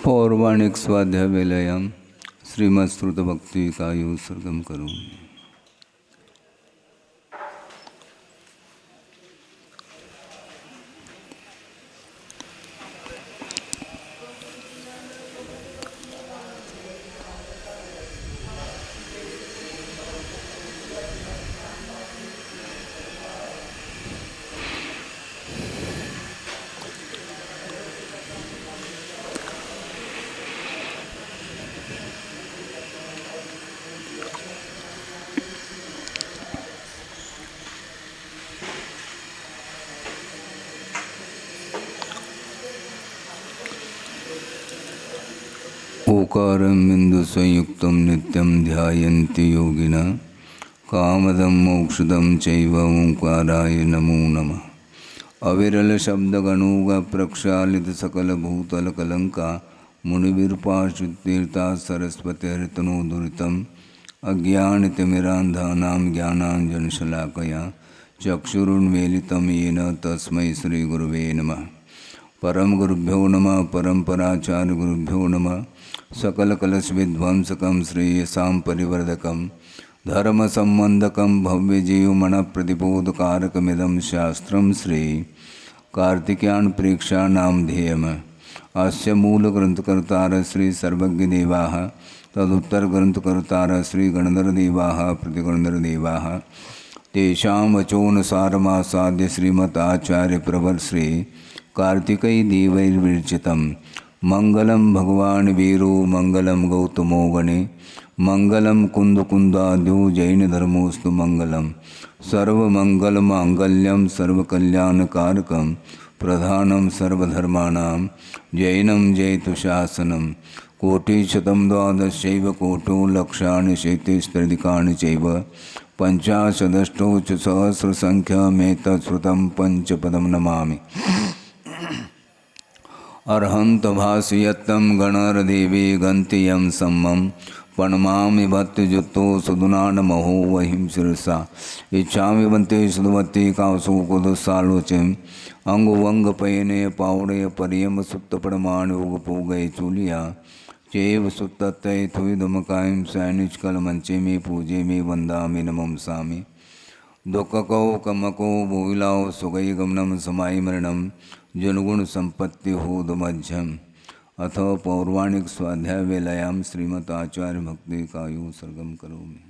पौर्वाणिक स्वाध्याय विलयम श्रीमत्श्रुत भक्ति का उत्सर्गम करूँ। ओकारं बिंदु संयुक्तं नित्यं ध्यायन्ति योगिना कामदं मोक्षदं चैव ओंकाराय नमो नमः। अविरल शब्द गणुग प्रक्षालित सकल भूतल कलंका मुनिर्पाशुतीर्था सरस्वतीर्तनोदुरितम् अज्ञानतिमिरान्धानां ज्ञानाञ्जनशलाकया चक्षुरुन्मीलितं येन तस्मै श्रीगुरुवे नमः। परम गुरुभ्यो नमः। परंपराचार्य गुरुभ्यो नमः। सकल कलश विध्वंसकं श्रेयसां परिवर्धकं धर्म संबंधकं भव्य जीवमण प्रतिबोधकारकमिदं शास्त्रं श्री कार्तिकेयान प्रेक्षा नाम ध्येयम्। अस्य मूल ग्रंथकर्तारः श्री सर्वज्ञदेवाः तदुत्तर ग्रंथकर्तारः श्री गणधरदेवाः प्रतिगणधरदेवाः तेषां वचोनुसारमासाद्य श्रीमदाचार्य प्रवर श्री कार्तिकेय देवैर्विरचितम्। मंगलम भगवान वीरो मंगलम गौतमो गणे मंगलम कुंदकुंदाद्यो जैन धर्मोस्तु मंगलम सर्वमंगल मांगल्यम सर्वकल्याणकारकम प्रधानम सर्वधर्माणां जैनम जयतु शासनम कोटिशतं द्वादशैव कोटो लक्षाणि शैत्यस्त्रधिकानि चैव पंचाशदष्टौ च सहस्रसंख्यमेतत्श्रुतं पंचपदं नमामि। अर्हंत भाषयत्तं गणरदेवी गन्त्यं सम्मं प्रणमामि भक्तियुक्तो सुदुनानमहो वहिं शिरसा इच्छामि वन्ते सुदवती कासुकुदसालोचिम् अंगुवंगपयने पावड़े पर्यम सुत्तपड़मान उगपोगय चूलिया चैव सुत्तत्तय थुविदमकायं सैनिचकलमंचे में पूजे में वंदामि नमंसामि। दुःखको कमको भूविलाओ सुगई गमनम समाई मरणम जनगुण संपत्ति होदमध्यम। अथ पौर्वाणिक स्वाध्याय वेलायाम श्रीमद आचार्य भक्ति कायु सर्गम करोमि।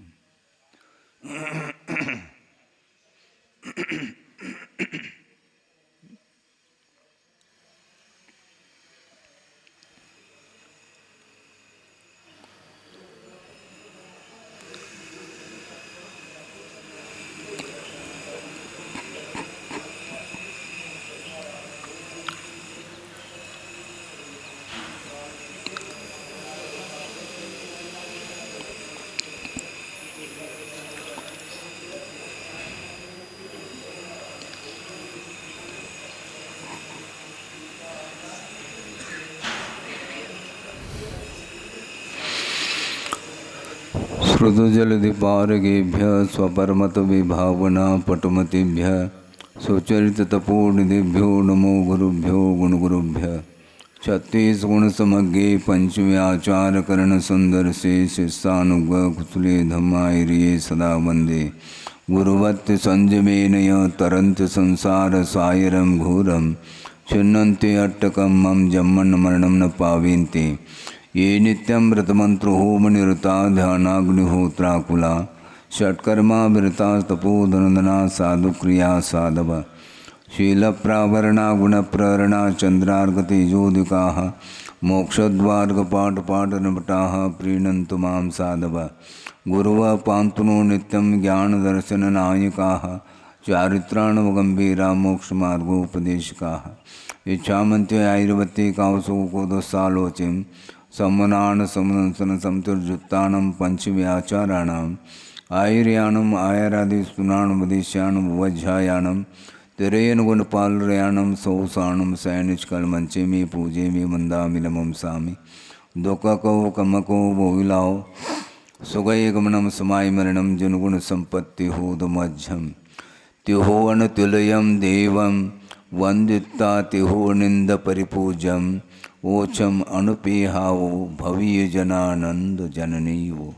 श्रुतजलधिपारगेभ्य स्वपरमत विभावना पटुमतिभ्य सुचरित तपोनिधिभ्यो नमो गुरुभ्यो गुणगुरुभ्य। छत्तीस गुण समज्ञे पंचव्याचार करण सुंदर से शिष्यानुग कुशले धम्मायरिये सदा वंदे गुरुवत्त संजमेनय तरंत संसार सायरम घोरम छिन्नन्ते अट्टकम मम जम्मन मरणम न पावेन्ते ये नित्यं व्रतमंत्रो होम निरता ध्यानाग्निहोत्राकुला षट्कर्मा विरता तपोधनदना साधुक्रिया साधव शीलप्रावरणा गुणप्ररणा चंद्रार्गतेजोदिकाः मोक्षद्वार्गपाठपाठनपटाः प्रीणन्तु मां साधव गुरुवः पान्तुनो नित्यं ज्ञानदर्शननायकाः चारित्राणवगम्भीरा मोक्षमार्गोपदेशकाः इच्छामन्त्य आयुर्वत्ते कावसोकोदसालोचिं सम्मनान समनसन समतिर्जुत्तानं पंचव्याचाराणाम् आयर्याणम् आयरादिस्तुनान् वदिष्याणं वज्झायाणं तिरेन गुणपालरयाणं सौसाणं सैनिचकलमंचे में पूजे में वंदामि नमंसामि। दुःखको कमको भोविलाओ सुगय गमनम समाय मरणम जनगुण संपत्ति होदमध्यम तिहोवन तुलयम देवम वंदिता तिहो निंद परिपूजम ओचम अनुपेहावो भवीय जनानंद जननी वो।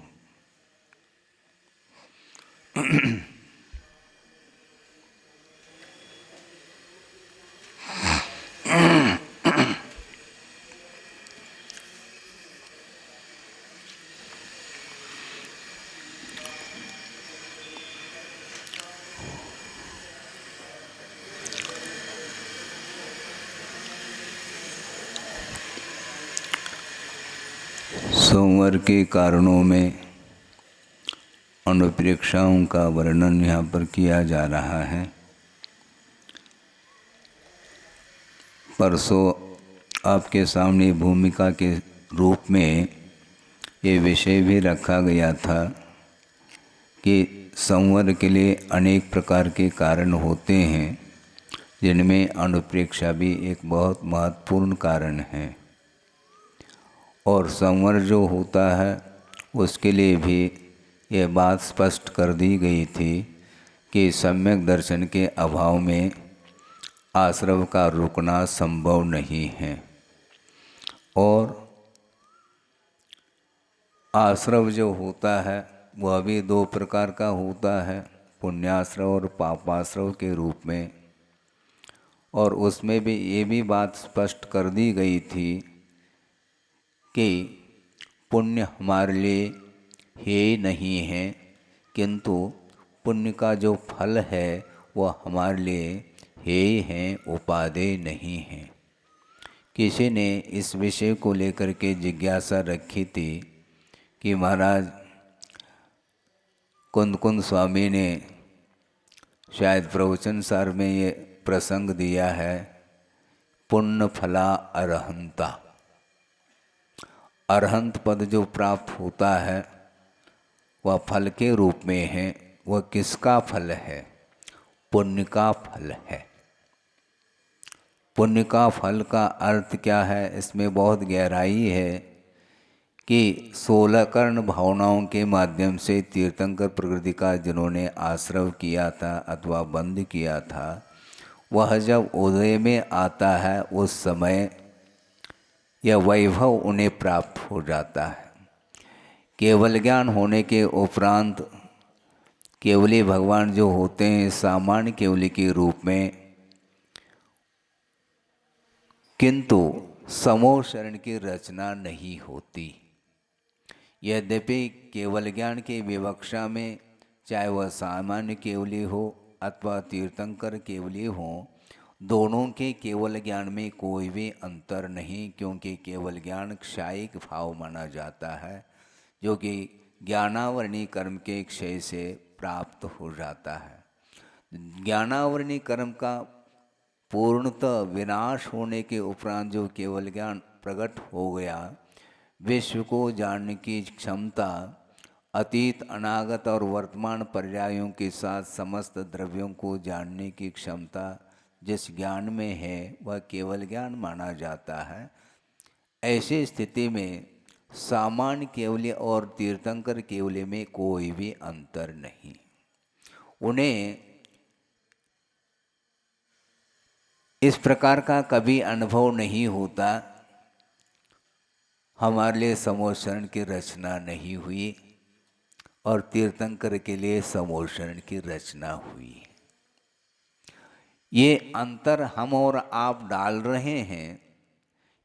संवर के कारणों में अनुप्रेक्षाओं का वर्णन यहाँ पर किया जा रहा है। परसों आपके सामने भूमिका के रूप में ये विषय भी रखा गया था कि संवर के लिए अनेक प्रकार के कारण होते हैं, जिनमें अनुप्रेक्षा भी एक बहुत महत्वपूर्ण कारण है। और संवर जो होता है उसके लिए भी ये बात स्पष्ट कर दी गई थी कि सम्यक दर्शन के अभाव में आश्रव का रुकना संभव नहीं है। और आश्रव जो होता है वह भी दो प्रकार का होता है, पुण्याश्रव और पापाश्रव के रूप में। और उसमें भी ये भी बात स्पष्ट कर दी गई थी कि पुण्य हमारे लिए हे नहीं है, किंतु पुण्य का जो फल है वह हमारे लिए हे हैं, उपादेय नहीं है। किसी ने इस विषय को लेकर के जिज्ञासा रखी थी कि महाराज कुंद कुंद स्वामी ने शायद प्रवचन सार में ये प्रसंग दिया है, पुण्य फला अरहंता। अरहंत पद जो प्राप्त होता है वह फल के रूप में है। वह किसका फल है? पुण्य का फल है। पुण्य का फल का अर्थ क्या है? इसमें बहुत गहराई है कि 16 कर्ण भावनाओं के माध्यम से तीर्थंकर प्रकृति का जिन्होंने आश्रव किया था अथवा बंद किया था, वह जब उदय में आता है उस समय यह वैभव उन्हें प्राप्त हो जाता है। केवल ज्ञान होने के उपरांत केवली भगवान जो होते हैं सामान्य केवली के रूप में, किंतु समूह शरण की रचना नहीं होती। यद्यपि केवल ज्ञान की विवक्षा में चाहे वह सामान्य केवली हो अथवा तीर्थंकर केवली हो, दोनों के केवल ज्ञान में कोई भी अंतर नहीं, क्योंकि केवल ज्ञान क्षायिक भाव माना जाता है, जो कि ज्ञानावरणी कर्म के क्षय से प्राप्त हो जाता है। ज्ञानावरणी कर्म का पूर्णतः विनाश होने के उपरांत जो केवल ज्ञान प्रकट हो गया, विश्व को जानने की क्षमता, अतीत अनागत और वर्तमान पर्यायों के साथ समस्त द्रव्यों को जानने की क्षमता जिस ज्ञान में है वह केवल ज्ञान माना जाता है। ऐसी स्थिति में सामान्य केवली और तीर्थंकर केवली में कोई भी अंतर नहीं। उन्हें इस प्रकार का कभी अनुभव नहीं होता हमारे लिए समोशरण की रचना नहीं हुई और तीर्थंकर के लिए समोशरण की रचना हुई। ये अंतर हम और आप डाल रहे हैं,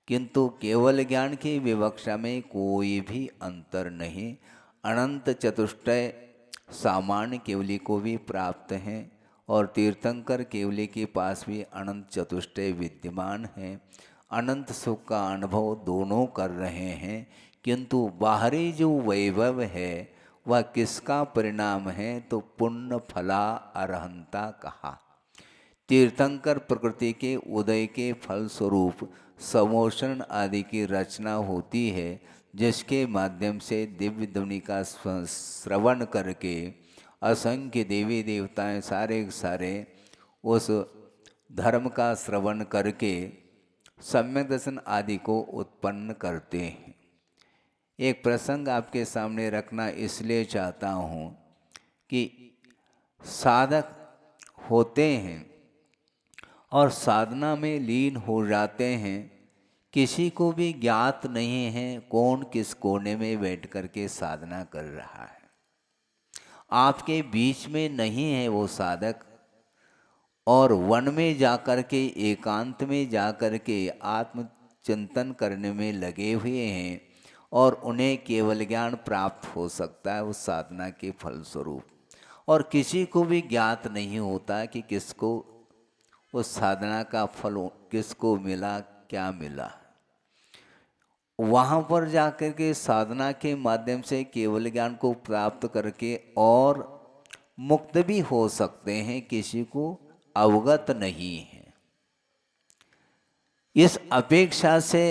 किंतु केवल ज्ञान की विवक्षा में कोई भी अंतर नहीं। अनंत चतुष्टय सामान्य केवली को भी प्राप्त हैं और तीर्थंकर केवली के पास भी अनंत चतुष्टय विद्यमान हैं। अनंत सुख का अनुभव दोनों कर रहे हैं, किंतु बाहरी जो वैभव है वह किसका परिणाम है? तो पुण्य फला अरहंता कहा। तीर्थंकर प्रकृति के उदय के फलस्वरूप समोषण आदि की रचना होती है, जिसके माध्यम से दिव्य ध्वनि का श्रवण करके असंख्य देवी देवताएं सारे उस धर्म का श्रवण करके सम्यक दर्शन आदि को उत्पन्न करते हैं। एक प्रसंग आपके सामने रखना इसलिए चाहता हूँ कि साधक होते हैं और साधना में लीन हो जाते हैं, किसी को भी ज्ञात नहीं है कौन किस कोने में बैठ करके साधना कर रहा है। आपके बीच में नहीं है वो साधक, और वन में जाकर के एकांत में जाकर के आत्मचिंतन करने में लगे हुए हैं, और उन्हें केवल ज्ञान प्राप्त हो सकता है उस साधना के फलस्वरूप। और किसी को भी ज्ञात नहीं होता कि किसको उस साधना का फल किसको मिला, क्या मिला। वहाँ पर जाकर के साधना के माध्यम से केवल ज्ञान को प्राप्त करके और मुक्त भी हो सकते हैं, किसी को अवगत नहीं है। इस अपेक्षा से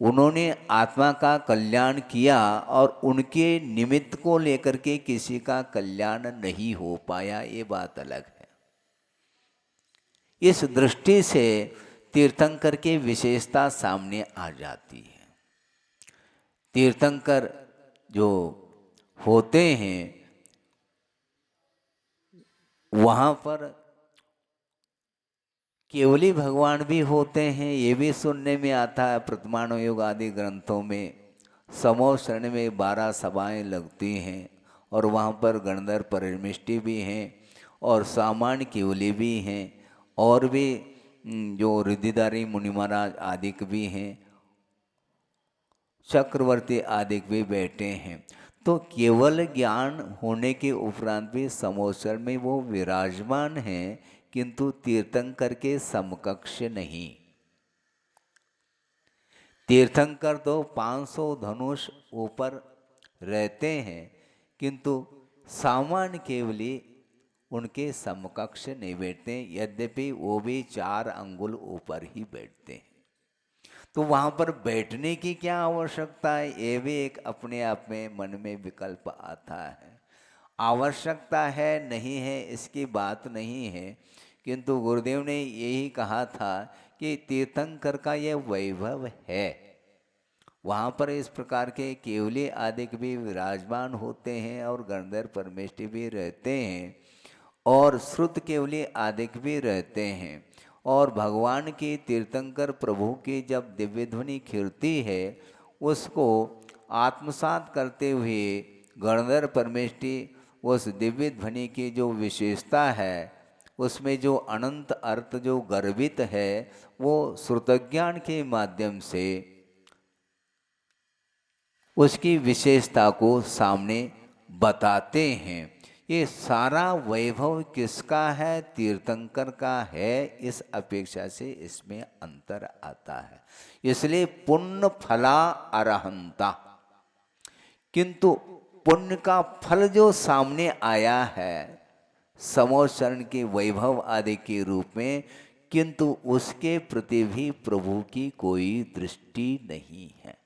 उन्होंने आत्मा का कल्याण किया और उनके निमित्त को लेकर के किसी का कल्याण नहीं हो पाया, ये बात अलग है। इस दृष्टि से तीर्थंकर की विशेषता सामने आ जाती है। तीर्थंकर जो होते हैं वहाँ पर केवली भगवान भी होते हैं, ये भी सुनने में आता है। प्रतिमाण योग आदि ग्रंथों में समूह शरण में 12 सभाएं लगती हैं, और वहाँ पर गणधर परमिष्टि भी हैं, और सामान्य केवली भी हैं, और भी जो रिद्धिधारी मुनि महाराज आदिक भी हैं, चक्रवर्ती आदि भी बैठे हैं। तो केवल ज्ञान होने के उपरांत भी समोसर में वो विराजमान हैं, किंतु तीर्थंकर के समकक्ष नहीं। तीर्थंकर तो 500 धनुष ऊपर रहते हैं, किंतु सामान्य केवली उनके समकक्ष नहीं बैठते, यद्यपि वो भी 4 अंगुल ऊपर ही बैठते हैं। तो वहाँ पर बैठने की क्या आवश्यकता है, ये भी एक अपने आप में मन में विकल्प आता है। आवश्यकता है नहीं है इसकी बात नहीं है, किंतु गुरुदेव ने यही कहा था कि तीर्थंकर का यह वैभव है। वहाँ पर इस प्रकार के केवली आदिक भी विराजमान होते हैं, और गणधर परमेष्टि भी रहते हैं, और श्रुत केवली आदिक भी रहते हैं। और भगवान की तीर्थंकर प्रभु की जब दिव्य ध्वनि खिलती है, उसको आत्मसात करते हुए गणधर परमेष्टि उस दिव्य ध्वनि की जो विशेषता है, उसमें जो अनंत अर्थ जो गर्भित है, वो श्रुतज्ञान के माध्यम से उसकी विशेषता को सामने बताते हैं। ये सारा वैभव किसका है, तीर्थंकर का है। इस अपेक्षा से इसमें अंतर आता है। इसलिए पुण्य फला अरहंता, किंतु पुण्य का फल जो सामने आया है समोचरण के वैभव आदि के रूप में, किंतु उसके प्रति भी प्रभु की कोई दृष्टि नहीं है।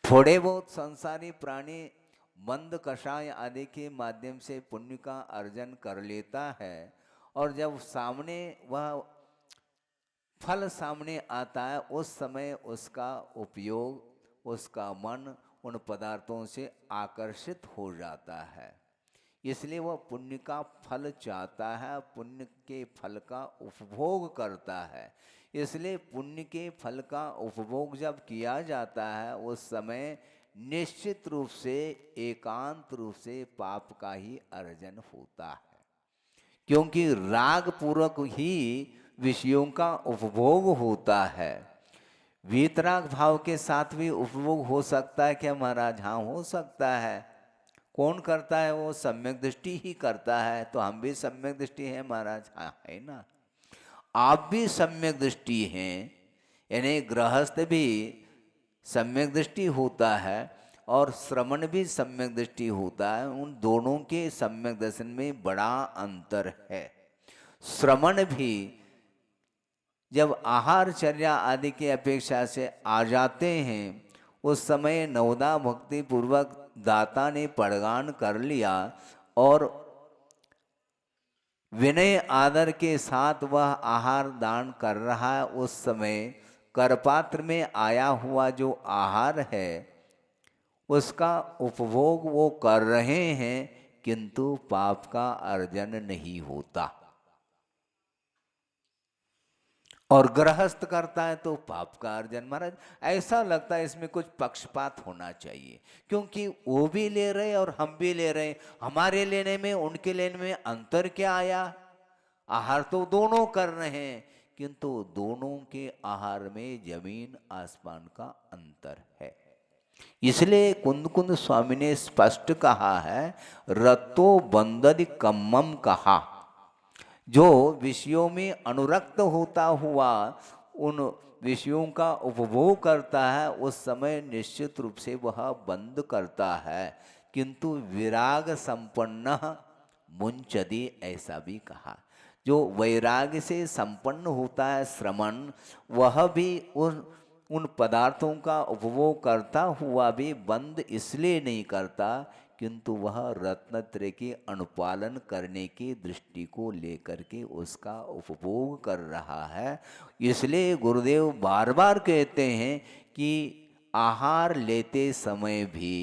थोड़े बहुत संसारी प्राणी मंद कषाय आदि के माध्यम से पुण्य का अर्जन कर लेता है, और जब सामने वह फल सामने आता है, उस समय उसका उपयोग, उसका मन उन पदार्थों से आकर्षित हो जाता है। इसलिए वह पुण्य का फल चाहता है, पुण्य के फल का उपभोग करता है। इसलिए पुण्य के फल का उपभोग जब किया जाता है, उस समय निश्चित रूप से एकांत रूप से पाप का ही अर्जन होता है, क्योंकि राग पूर्वक ही विषयों का उपभोग होता है। वीतराग भाव के साथ भी उपभोग हो सकता है क्या महाराज? हाँ, हो सकता है। कौन करता है? वो सम्यक दृष्टि ही करता है। तो हम भी सम्यक दृष्टि हैं महाराज। हाँ, है ना। आप भी सम्यक दृष्टि हैं, यानी गृहस्थ भी सम्यक दृष्टि होता है और श्रमण भी सम्यक दृष्टि होता है। उन दोनों के सम्यक दर्शन में बड़ा अंतर है। श्रमण भी जब आहारचर्या आदि की अपेक्षा से आ जाते हैं, उस समय नवदा भक्ति पूर्वक दाता ने पड़गान कर लिया और विनय आदर के साथ वह आहार दान कर रहा है। उस समय करपात्र में आया हुआ जो आहार है उसका उपभोग वो कर रहे हैं, किंतु पाप का अर्जन नहीं होता। और गृहस्थ करता है तो पाप का अर्जन। महाराज ऐसा लगता है इसमें कुछ पक्षपात होना चाहिए, क्योंकि वो भी ले रहे और हम भी ले रहे, हमारे लेने में उनके लेने में अंतर क्या आया? आहार तो दोनों कर रहे हैं, किंतु दोनों के आहार में जमीन आसमान का अंतर है। इसलिए कुंद कुंद स्वामी ने स्पष्ट कहा है, रतो बंदद कम्मम कहा। जो विषयों में अनुरक्त होता हुआ उन विषयों का उपभोग करता है, उस समय निश्चित रूप से वह बंद करता है, किंतु विराग संपन्न मुंचदी, ऐसा भी कहा। जो वैराग्य से संपन्न होता है श्रमण, वह भी उन पदार्थों का उपभोग करता हुआ भी बंद इसलिए नहीं करता, किंतु वह रत्नत्रय के अनुपालन करने की दृष्टि को लेकर के उसका उपभोग कर रहा है। इसलिए गुरुदेव बार बार कहते हैं कि आहार लेते समय भी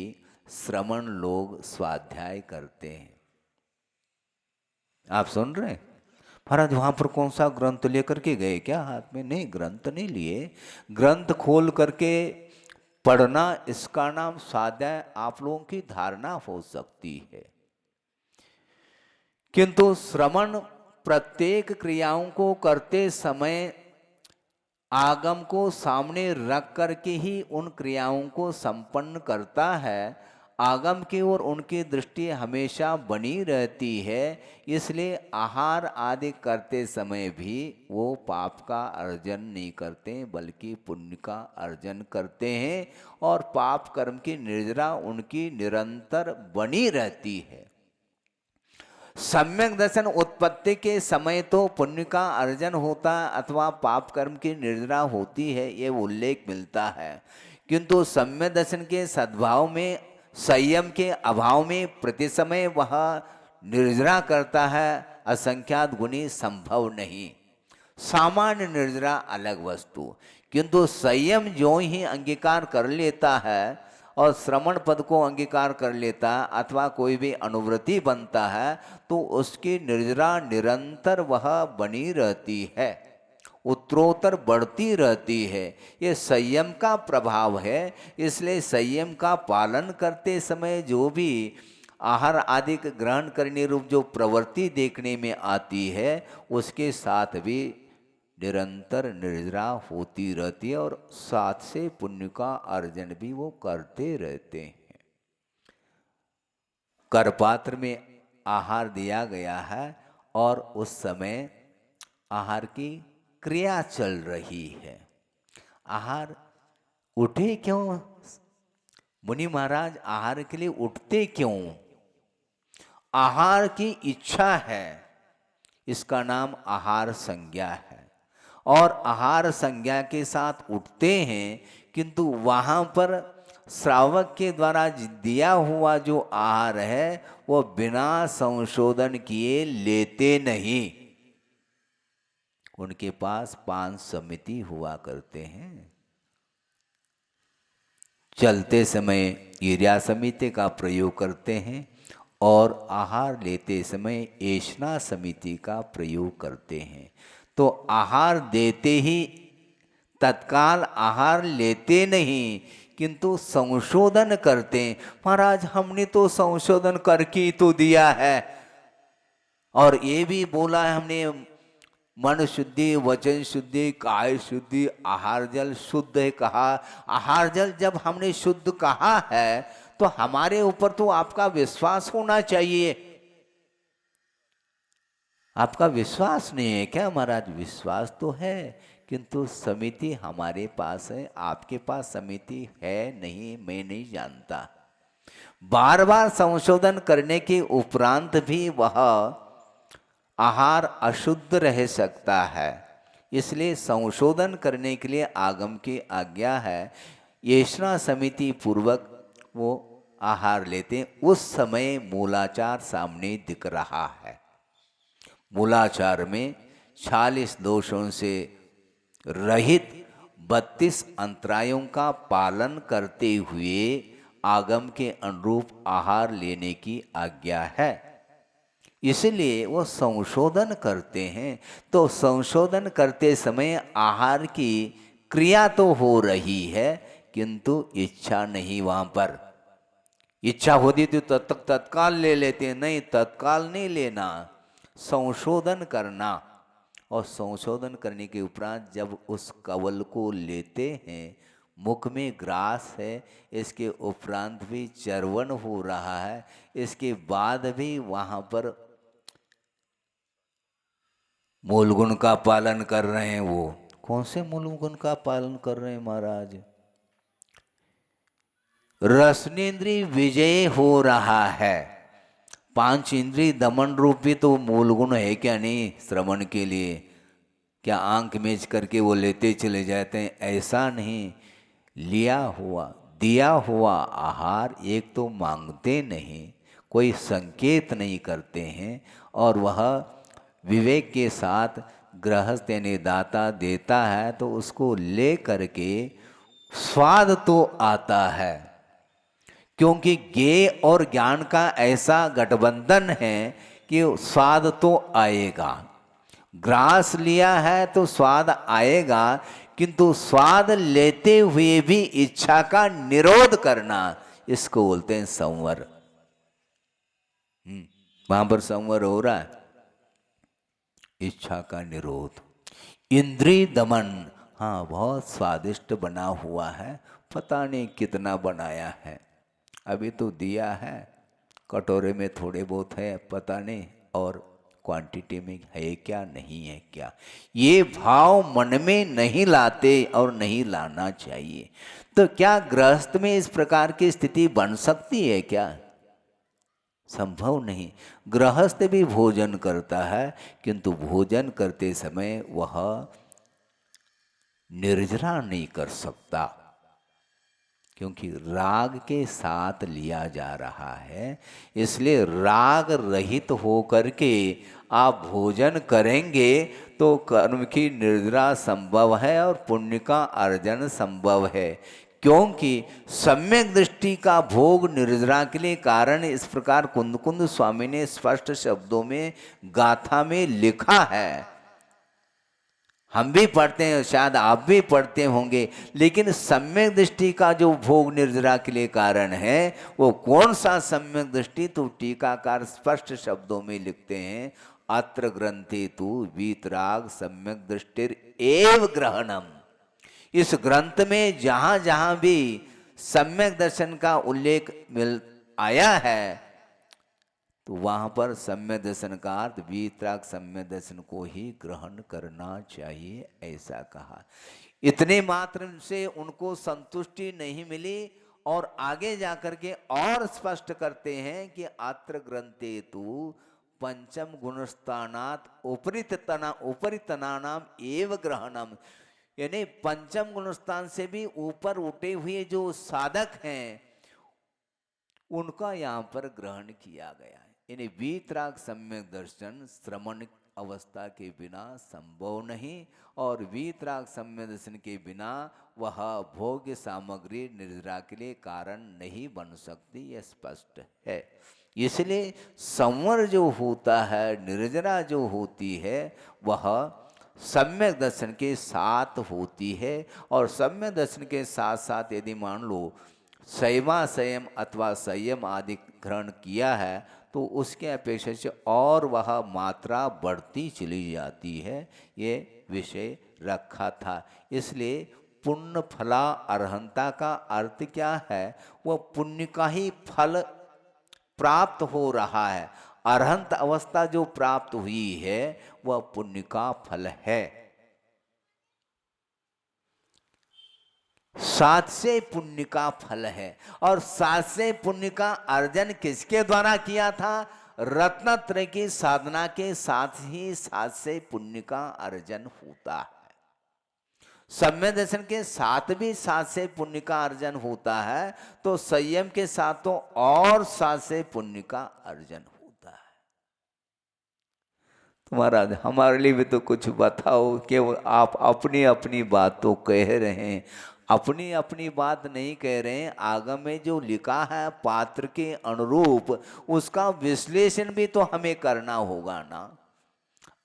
श्रमण लोग स्वाध्याय करते हैं। आप सुन रहे हैं? महाराज वहां पर कौन सा ग्रंथ लेकर के गए क्या हाथ में? नहीं, ग्रंथ नहीं लिए। ग्रंथ खोल करके पढ़ना, इसका नाम स्वाध्याय आप लोगों की धारणा हो सकती है, किंतु श्रवण प्रत्येक क्रियाओं को करते समय आगम को सामने रख करके ही उन क्रियाओं को संपन्न करता है। आगम की ओर उनकी दृष्टि हमेशा बनी रहती है। इसलिए आहार आदि करते समय भी वो पाप का अर्जन नहीं करते, बल्कि पुण्य का अर्जन करते हैं, और पाप कर्म की निर्जरा उनकी निरंतर बनी रहती है। सम्यक दर्शन उत्पत्ति के समय तो पुण्य का अर्जन होता अथवा पाप कर्म की निर्जरा होती है, ये उल्लेख मिलता है, किंतु सम्यक दर्शन के सद्भाव में संयम के अभाव में प्रति समय वह निर्जरा करता है, असंख्यात गुणी संभव नहीं। सामान्य निर्जरा अलग वस्तु, किंतु संयम जो ही अंगीकार कर लेता है और श्रवण पद को अंगीकार कर लेता है अथवा कोई भी अनुवृत्ति बनता है, तो उसकी निर्जरा निरंतर वह बनी रहती है, उत्तरोत्तर बढ़ती रहती है। ये संयम का प्रभाव है। इसलिए संयम का पालन करते समय जो भी आहार आदि ग्रहण करने रूप जो प्रवृत्ति देखने में आती है, उसके साथ भी निरंतर निर्जरा होती रहती है, और साथ से पुण्य का अर्जन भी वो करते रहते हैं। करपात्र में आहार दिया गया है और उस समय आहार की क्रिया चल रही है। आहार उठे क्यों? मुनि महाराज आहार के लिए उठते क्यों? आहार की इच्छा है, इसका नाम आहार संज्ञा है, और आहार संज्ञा के साथ उठते हैं, किंतु वहाँ पर श्रावक के द्वारा दिया हुआ जो आहार है वो बिना संशोधन किए लेते नहीं। उनके पास 5 समिति हुआ करते हैं। चलते समय ईर्या समिति का प्रयोग करते हैं और आहार लेते समय ऐष्णा समिति का प्रयोग करते हैं। तो आहार देते ही तत्काल आहार लेते नहीं, किंतु संशोधन करते। महाराज हमने तो संशोधन करके तो दिया है, और ये भी बोला है हमने मन शुद्धि, वचन शुद्धि, काय शुद्धि, आहार जल शुद्ध है कहा। आहार जल जब हमने शुद्ध कहा है तो हमारे ऊपर तो आपका विश्वास होना चाहिए। आपका विश्वास नहीं है क्या महाराज? विश्वास तो है, किंतु समिति हमारे पास है, आपके पास समिति है नहीं, मैं नहीं जानता। बार बार संशोधन करने के उपरांत भी वह आहार अशुद्ध रह सकता है। इसलिए संशोधन करने के लिए आगम की आज्ञा है। ऐष्णा समिति पूर्वक वो आहार लेते। उस समय मूलाचार सामने दिख रहा है। मूलाचार में 46 दोषों से रहित 32 अंतरायों का पालन करते हुए आगम के अनुरूप आहार लेने की आज्ञा है। इसलिए वो संशोधन करते हैं। तो संशोधन करते समय आहार की क्रिया तो हो रही है, किंतु इच्छा नहीं वहाँ पर। इच्छा होती तो तत्काल ले लेते, नहीं, तत्काल नहीं लेना, संशोधन करना। और संशोधन करने के उपरांत जब उस कवल को लेते हैं, मुख में ग्रास है, इसके उपरांत भी चर्वण हो रहा है, इसके बाद भी वहाँ पर मूल गुण का पालन कर रहे हैं। वो कौन से मूल गुण का पालन कर रहे हैं महाराज? रसनेन्द्रिय विजय हो रहा है। पांच इंद्रिय दमन रूपी तो मूल गुण है क्या नहीं श्रवण के लिए? क्या आंख मेज करके वो लेते चले जाते हैं? ऐसा नहीं। लिया हुआ दिया हुआ आहार एक तो मांगते नहीं, कोई संकेत नहीं करते हैं, और वह विवेक के साथ गृहस्थ यानी दाता देता है तो उसको ले करके स्वाद तो आता है। क्योंकि ज्ञेय और ज्ञान का ऐसा गठबंधन है कि स्वाद तो आएगा। ग्रास लिया है तो स्वाद आएगा, किंतु स्वाद लेते हुए भी इच्छा का निरोध करना, इसको बोलते हैं संवर। वहां पर संवर हो रहा है, इच्छा का निरोध। इंद्रिय दमन, हाँ बहुत स्वादिष्ट बना हुआ है, पता नहीं कितना बनाया है, अभी तो दिया है, कटोरे में थोड़े बहुत है, पता नहीं और क्वांटिटी में है क्या नहीं है क्या, ये भाव मन में नहीं लाते और नहीं लाना चाहिए। तो क्या गृहस्थ में इस प्रकार की स्थिति बन सकती है क्या? संभव नहीं। गृहस्थ भी भोजन करता है, किंतु भोजन करते समय वह निर्जरा नहीं कर सकता, क्योंकि राग के साथ लिया जा रहा है। इसलिए राग रहित होकर के आप भोजन करेंगे तो कर्म की निर्जरा संभव है और पुण्य का अर्जन संभव है। क्योंकि सम्यक दृष्टि का भोग निर्जरा के लिए कारण इस प्रकार कुंद स्वामी ने स्पष्ट शब्दों में गाथा में लिखा है। हम भी पढ़ते हैं, शायद आप भी पढ़ते होंगे, लेकिन सम्यक दृष्टि का जो भोग निर्जरा के लिए कारण है वो कौन सा सम्यक दृष्टि? तो टीकाकार स्पष्ट शब्दों में लिखते हैं, अत्र ग्रंथे तु वीतराग सम्यक दृष्टिर एव ग्रहणम। इस ग्रंथ में जहां जहां भी सम्यक दर्शन का उल्लेख मिल आया है तो वहां पर सम्यक दर्शन का अर्थ वीतराग सम्यक दर्शन को ही ग्रहण करना चाहिए, ऐसा कहा। इतने मात्र से उनको संतुष्टि नहीं मिली और आगे जाकर के और स्पष्ट करते हैं कि अत्र ग्रंथे तु पंचम गुणस्थानात् उपरितनानाम एव ग्रहणम, यानी पंचम गुणस्थान से भी ऊपर उठे हुए जो साधक हैं उनका यहाँ पर ग्रहण किया गया है। यानी वीतराग सम्यक दर्शन श्रमण अवस्था के बिना संभव नहीं, और वीतराग सम्यक दर्शन के बिना वह भोग्य सामग्री निर्जरा के लिए कारण नहीं बन सकती, यह स्पष्ट है। इसलिए संवर जो होता है, निर्जरा जो होती है, वह सम्यक दर्शन के साथ होती है। और सम्यक दर्शन के साथ साथ यदि मान लो संयमा संयम अथवा संयम आदि ग्रहण किया है तो उसके अपेक्षा से और वह मात्रा बढ़ती चली जाती है, ये विषय रखा था। इसलिए पुण्य फला अर्हंता का अर्थ क्या है? वह पुण्य का ही फल प्राप्त हो रहा है। अर्हंत अवस्था जो प्राप्त हुई है वह पुण्य का फल है। सात से पुण्य का फल है, और सात से पुण्य का अर्जन किसके द्वारा किया था? रत्नत्रय की साधना के साथ ही सात से पुण्य का अर्जन होता है। सम्यक दर्शन के साथ भी सात से पुण्य का अर्जन होता है, तो संयम के साथ तो और सात से पुण्य का अर्जन होता है। तुम्हारा हमारे लिए भी तो कुछ बताओ कि आप अपनी अपनी बात तो कह रहे हैं, अपनी अपनी बात नहीं कह रहे हैं, आगम में जो लिखा है पात्र के अनुरूप उसका विश्लेषण भी तो हमें करना होगा ना।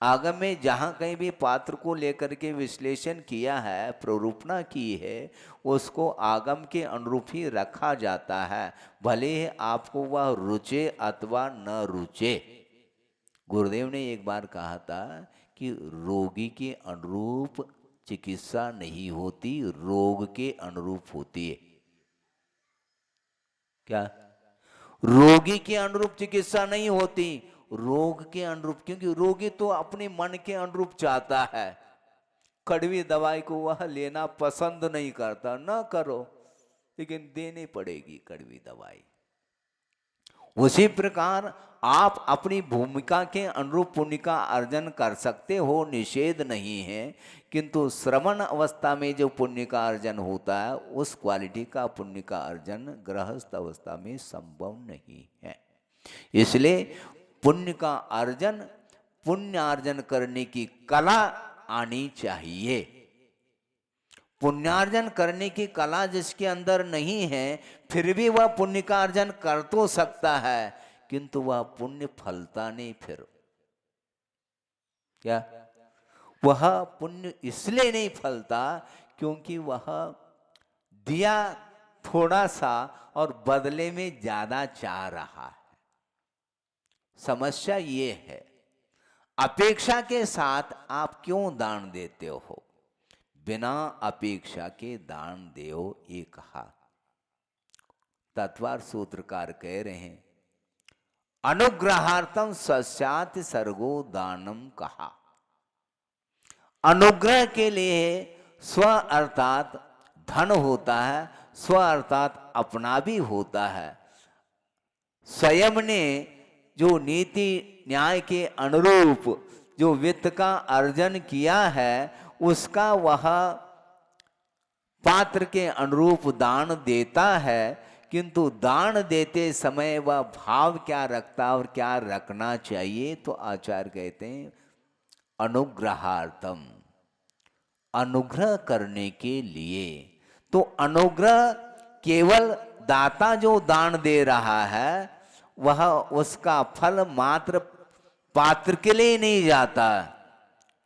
आगम में जहाँ कहीं भी पात्र को लेकर के विश्लेषण किया है, प्ररूपणा की है, उसको आगम के अनुरूप ही रखा जाता है, भले ही आपको वह रुचे अथवा न रुचे। गुरुदेव ने एक बार कहा था कि रोगी के अनुरूप चिकित्सा नहीं होती, रोग के अनुरूप होती है। क्या? रोगी के अनुरूप चिकित्सा नहीं होती, रोग के अनुरूप, क्योंकि रोगी तो अपने मन के अनुरूप चाहता है, कड़वी दवाई को वह लेना पसंद नहीं करता। ना करो, लेकिन देनी पड़ेगी कड़वी दवाई। उसी प्रकार आप अपनी भूमिका के अनुरूप पुण्य का अर्जन कर सकते हो, निषेध नहीं है, किंतु श्रवण अवस्था में जो पुण्य का अर्जन होता है उस क्वालिटी का पुण्य का अर्जन गृहस्थ अवस्था में संभव नहीं है। इसलिए पुण्य का अर्जन, पुण्यार्जन करने की कला आनी चाहिए। पुण्यार्जन करने की कला जिसके अंदर नहीं है, फिर भी वह पुण्य का अर्जन कर तो सकता है, किंतु वह पुण्य फलता नहीं। फिर क्या? वह पुण्य इसलिए नहीं फलता क्योंकि वह दिया थोड़ा सा और बदले में ज्यादा चाह रहा है। समस्या ये है, अपेक्षा के साथ आप क्यों दान देते हो? बिना अपेक्षा के दान देओ, ये कहा। तत्वार सूत्रकार कह रहे हैं, अनुग्रहार्थम सस्याति सर्गो दानम कहा। अनुग्रह के लिए स्व अर्थात धन होता है, स्व अर्थात अपना भी होता है। स्वयं ने जो नीति न्याय के अनुरूप जो वित्त का अर्जन किया है, उसका वह पात्र के अनुरूप दान देता है, किंतु दान देते समय वह भाव क्या रखता और क्या रखना चाहिए? तो आचार्य कहते हैं अनुग्रहार्थम, अनुग्रह करने के लिए। तो अनुग्रह केवल दाता जो दान दे रहा है वह उसका फल मात्र पात्र के लिए नहीं जाता,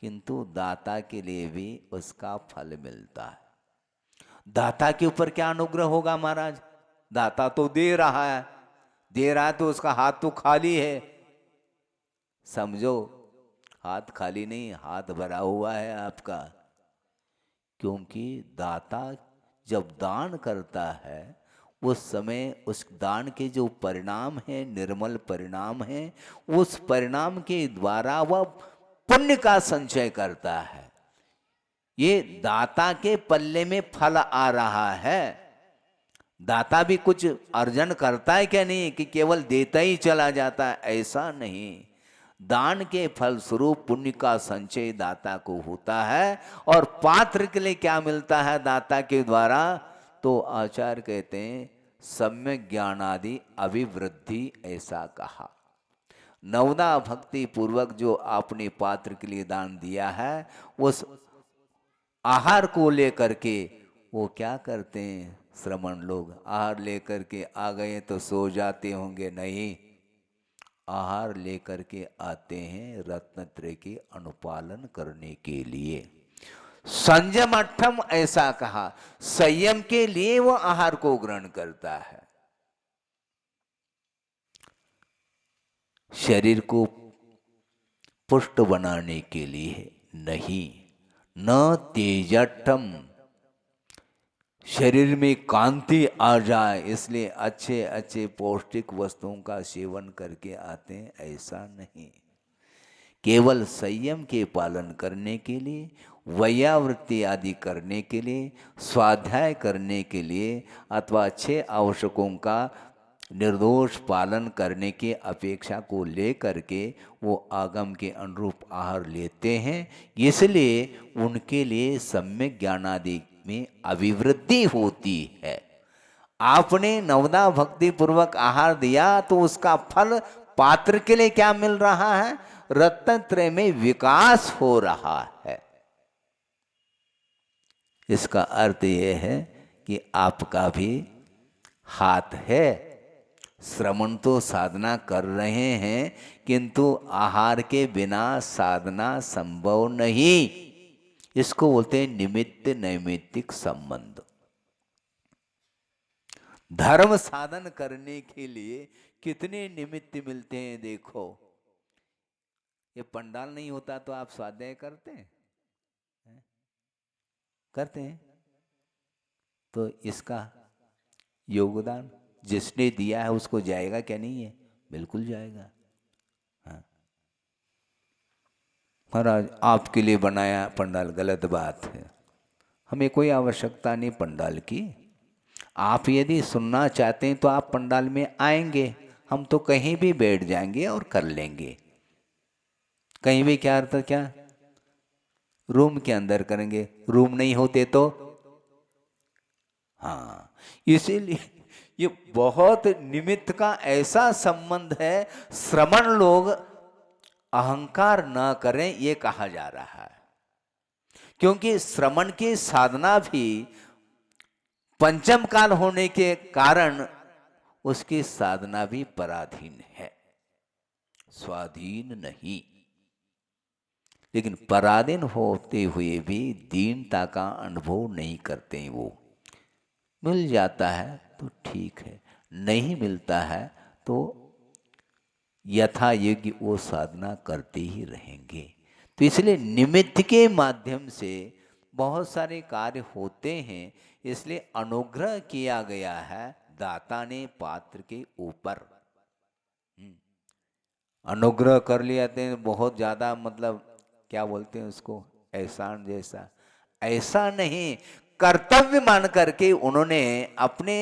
किंतु दाता के लिए भी उसका फल मिलता है। दाता के ऊपर क्या अनुग्रह होगा महाराज? दाता तो दे रहा है, दे रहा है तो उसका हाथ तो खाली है। समझो, हाथ खाली नहीं, हाथ भरा हुआ है आपका। क्योंकि दाता जब दान करता है उस समय उस दान के जो परिणाम है, निर्मल परिणाम है, उस परिणाम के द्वारा वह पुण्य का संचय करता है। ये दाता के पल्ले में फल आ रहा है। दाता भी कुछ अर्जन करता है क्या? नहीं कि केवल देता ही चला जाता है, ऐसा नहीं। दान के फल स्वरूप पुण्य का संचय दाता को होता है। और पात्र के लिए क्या मिलता है दाता के द्वारा? तो आचार्य कहते हैं सम्यक ज्ञानादि अभिवृद्धि, ऐसा कहा। नवदा भक्ति पूर्वक जो आपने पात्र के लिए दान दिया है, उस आहार को लेकर के वो क्या करते हैं श्रमण लोग? आहार लेकर के आ गए तो सो जाते होंगे? नहीं, आहार लेकर के आते हैं रत्नत्रय के अनुपालन करने के लिए। संयम अठम, ऐसा कहा, संयम के लिए वो आहार को ग्रहण करता है। शरीर को पुष्ट बनाने के लिए नहीं। न तेजठम, शरीर में कांति आ जाए इसलिए अच्छे अच्छे पौष्टिक वस्तुओं का सेवन करके आते हैं, ऐसा नहीं। केवल संयम के पालन करने के लिए, वैयावृत्ति आदि करने के लिए, स्वाध्याय करने के लिए, अथवा अच्छे आवश्यकों का निर्दोष पालन करने की अपेक्षा को लेकर के वो आगम के अनुरूप आहार लेते हैं। इसलिए उनके लिए सम्यक ज्ञानादि में अभिवृद्धि होती है। आपने नवदा भक्ति पूर्वक आहार दिया तो उसका फल पात्र के लिए क्या मिल रहा है? रत्नत्रय में विकास हो रहा है। इसका अर्थ ये है कि आपका भी हाथ है। श्रवण तो साधना कर रहे हैं, किंतु आहार के बिना साधना संभव नहीं। इसको बोलते हैं निमित्त नैमित्तिक संबंध। धर्म साधन करने के लिए कितने निमित्त मिलते हैं देखो। ये पंडाल नहीं होता तो आप स्वाध्याय करते हैं? करते हैं। तो इसका योगदान जिसने दिया है उसको जाएगा क्या? नहीं है, बिल्कुल जाएगा। हाँ, महाराज आपके लिए बनाया पंडाल, गलत बात है। हमें कोई आवश्यकता नहीं पंडाल की। आप यदि सुनना चाहते हैं तो आप पंडाल में आएंगे, हम तो कहीं भी बैठ जाएंगे और कर लेंगे। कहीं भी क्या अर्थ, क्या रूम के अंदर करेंगे, रूम नहीं होते तो। हाँ, इसीलिए ये बहुत निमित्त का ऐसा संबंध है। श्रमण लोग अहंकार न करें ये कहा जा रहा है, क्योंकि श्रमण की साधना भी पंचम काल होने के कारण उसकी साधना भी पराधीन है, स्वाधीन नहीं। लेकिन पराधीन होते हुए भी दीनता का अनुभव नहीं करते। वो मिल जाता है तो ठीक है, नहीं मिलता है तो यथा योग्य वो साधना करते ही रहेंगे। तो इसलिए निमित्त के माध्यम से बहुत सारे कार्य होते हैं। इसलिए अनुग्रह किया गया है दाता ने पात्र के ऊपर। अनुग्रह कर लिया तो बहुत ज्यादा, मतलब क्या बोलते हैं उसको, एहसान जैसा। ऐसा नहीं, कर्तव्य मान करके उन्होंने अपने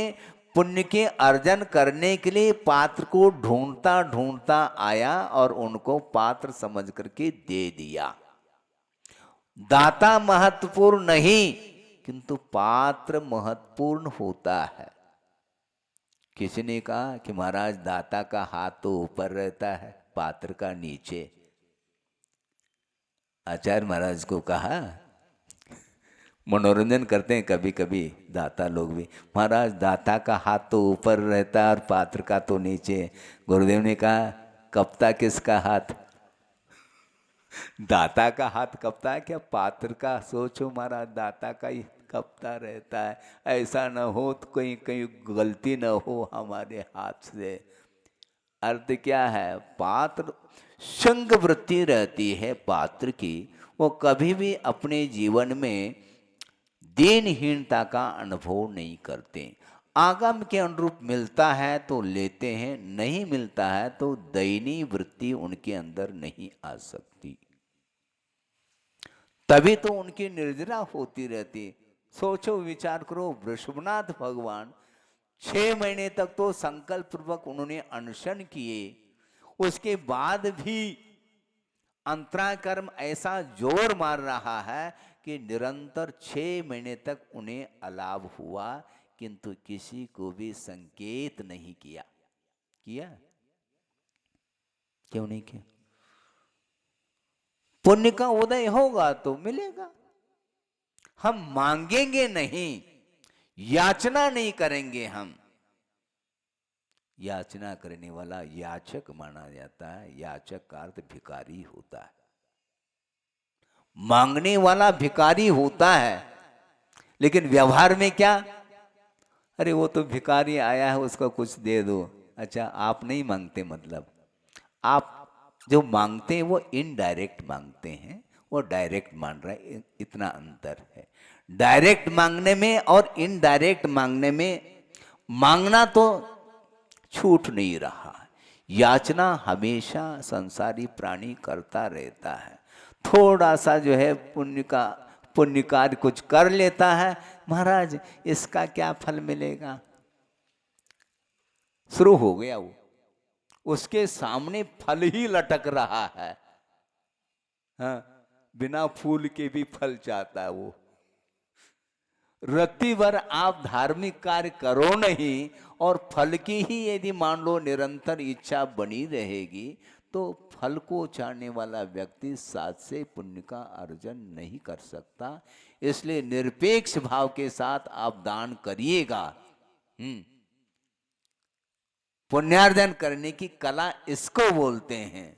पुण्य के अर्जन करने के लिए पात्र को ढूंढता ढूंढता आया और उनको पात्र समझ करके दे दिया। दाता महत्वपूर्ण नहीं, किंतु पात्र महत्वपूर्ण होता है। किसी ने कहा कि महाराज दाता का हाथ तो ऊपर रहता है, पात्र का नीचे। आचार्य महाराज को कहा, मनोरंजन करते हैं कभी कभी दाता लोग भी, महाराज दाता का हाथ तो ऊपर रहता है और पात्र का तो नीचे। गुरुदेव ने कहा कपता किसका हाथ? दाता का हाथ कपता है क्या पात्र का? सोचो महाराज, दाता का ही कपता रहता है। ऐसा न हो तो कहीं कहीं गलती न हो हमारे हाथ से। अर्थ क्या है? पात्र संग वृत्ति रहती है पात्र की, वो कभी भी अपने जीवन में दीनहीनता का अनुभव नहीं करते। आगम के अनुरूप मिलता है तो लेते हैं, नहीं मिलता है तो दयनीय वृत्ति उनके अंदर नहीं आ सकती। तभी तो उनकी निर्जरा होती रहती। सोचो, विचार करो, वृषभनाथ भगवान 6 महीने तक तो संकल्प पूर्वक उन्होंने अनशन किए, उसके बाद भी अंतराकर्म ऐसा जोर मार रहा है कि निरंतर 6 महीने तक उन्हें अलाभ हुआ, किंतु किसी को भी संकेत नहीं किया। क्यों नहीं किया? पुण्य का उदय होगा तो मिलेगा। हम मांगेंगे नहीं, याचना नहीं करेंगे। हम याचना करने वाला याचक माना जाता है। याचक का अर्थ भिखारी होता है, मांगने वाला भिखारी होता है। लेकिन व्यवहार में क्या? अरे वो तो भिखारी आया है, उसको कुछ दे दो। अच्छा, आप नहीं मांगते, मतलब आप जो मांगते हैं वो इनडायरेक्ट मांगते हैं, वो डायरेक्ट मांग रहा है। इतना अंतर है डायरेक्ट मांगने में और इनडायरेक्ट मांगने में। मांगना तो छूट नहीं रहा, याचना हमेशा संसारी प्राणी करता रहता है। थोड़ा सा जो है पुण्य कार्य कुछ कर लेता है, महाराज इसका क्या फल मिलेगा, शुरू हो गया वो। उसके सामने फल ही लटक रहा है। हाँ, बिना फूल के भी फल चाहता है वो। रत्ती भर आप धार्मिक कार्य करो नहीं और फल की ही यदि मान लो निरंतर इच्छा बनी रहेगी, तो फल को चाहने वाला व्यक्ति साथ से पुण्य का अर्जन नहीं कर सकता। इसलिए निरपेक्ष भाव के साथ आप दान करिएगा। पुण्यार्जन करने की कला इसको बोलते हैं।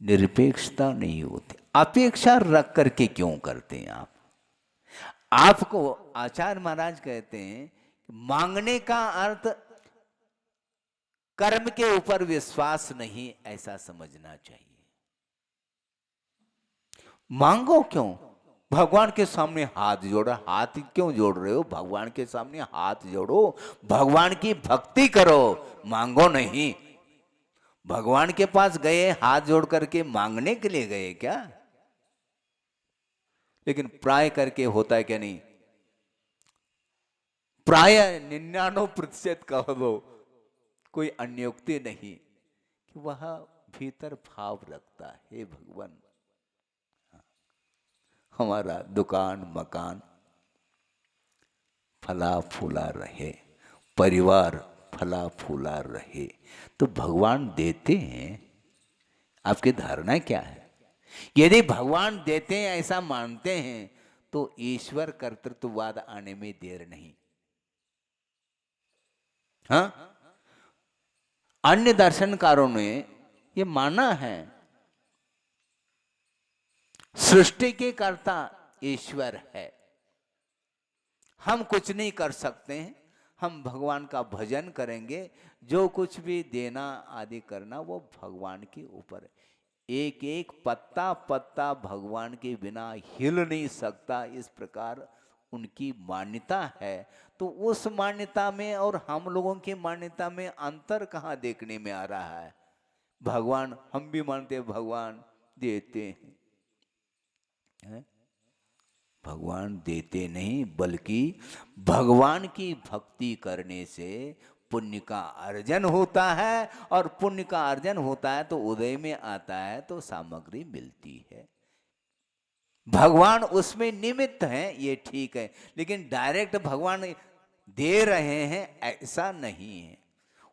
निरपेक्षता नहीं होती। अपेक्षा रख करके क्यों करते हैं आप? आपको आचार्य महाराज कहते हैं मांगने का अर्थ कर्म के ऊपर विश्वास नहीं, ऐसा समझना चाहिए। मांगो क्यों? भगवान के सामने हाथ जोड़ो। हाथ क्यों जोड़ रहे हो? भगवान के सामने हाथ जोड़ो, भगवान की भक्ति करो, मांगो नहीं। भगवान के पास गए हाथ जोड़ करके मांगने के लिए गए क्या? लेकिन प्राय करके होता है क्या नहीं? प्राय 99% कह दो, कोई अन्योक्ति नहीं कि वह भीतर भाव रखता है, हे भगवान हमारा दुकान मकान फला फूला रहे, परिवार फला फूला रहे, तो भगवान देते हैं। आपकी धारणा क्या है? यदि भगवान देते हैं ऐसा मानते हैं तो ईश्वर कर्तृत्ववाद आने में देर नहीं। हाँ, अन्य दर्शनकारों ने ये माना है सृष्टि के कर्ता ईश्वर है, हम कुछ नहीं कर सकते हैं, हम भगवान का भजन करेंगे, जो कुछ भी देना आदि करना वो भगवान के ऊपर है। एक एक पत्ता पत्ता भगवान के बिना हिल नहीं सकता, इस प्रकार उनकी मान्यता है। तो उस मान्यता में और हम लोगों की मान्यता में अंतर कहाँ देखने में आ रहा है? भगवान, हम भी मानते हैं भगवान देते हैं, भगवान देते नहीं, बल्कि भगवान की भक्ति करने से पुण्य का अर्जन होता है, और पुण्य का अर्जन होता है तो उदय में आता है, तो सामग्री मिलती है। भगवान उसमें निमित्त हैं, ये ठीक है, लेकिन डायरेक्ट भगवान दे रहे हैं ऐसा नहीं है।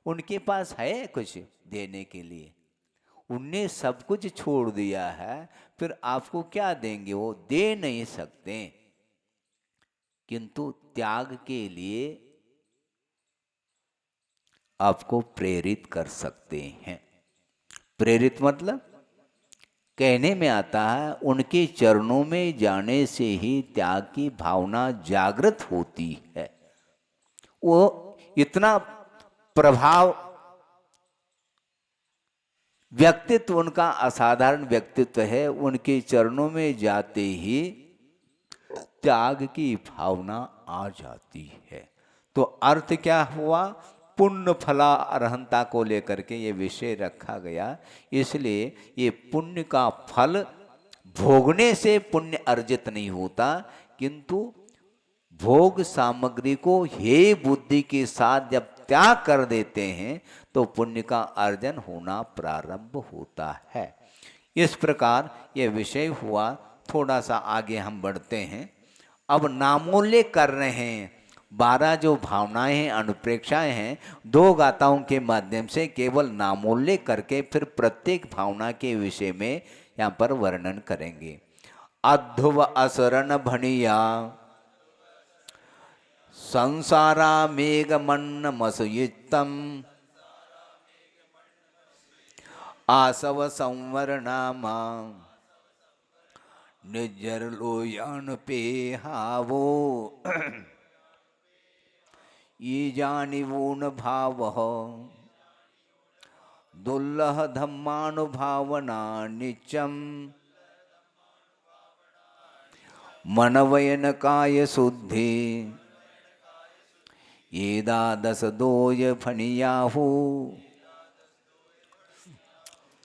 उनके पास है कुछ देने के लिए, उनने सब कुछ छोड़ दिया है, फिर आपको क्या देंगे? वो दे नहीं सकते, किंतु त्याग के लिए आपको प्रेरित कर सकते हैं। प्रेरित मतलब कहने में आता है उनके चरणों में जाने से ही त्याग की भावना जागृत होती है। वो इतना प्रभाव, व्यक्तित्व उनका असाधारण व्यक्तित्व है, उनके चरणों में जाते ही त्याग की भावना आ जाती है। तो अर्थ क्या हुआ? पुण्य फला अर्हंता को लेकर के ये विषय रखा गया। इसलिए ये पुण्य का फल भोगने से पुण्य अर्जित नहीं होता, किंतु भोग सामग्री को हे बुद्धि के साथ जब त्याग कर देते हैं तो पुण्य का अर्जन होना प्रारंभ होता है। इस प्रकार ये विषय हुआ। थोड़ा सा आगे हम बढ़ते हैं। अब नामोल्लेख कर रहे हैं 12 जो भावनाएं हैं, अनुप्रेक्षाएं हैं, 2 गाथाओं के माध्यम से केवल नामोल्लेख करके फिर प्रत्येक भावना के विषय में यहाँ पर वर्णन करेंगे। अध्व असरण भणिया संसारा मेघमन्न मसयुक्तम आसव संवरणामा निजर लोयान पे हावो ये जानिवून भाव दुल्लह धम्मानुभावना निचम मनवयन काय शुद्धि ये दादस दोय फणियाहू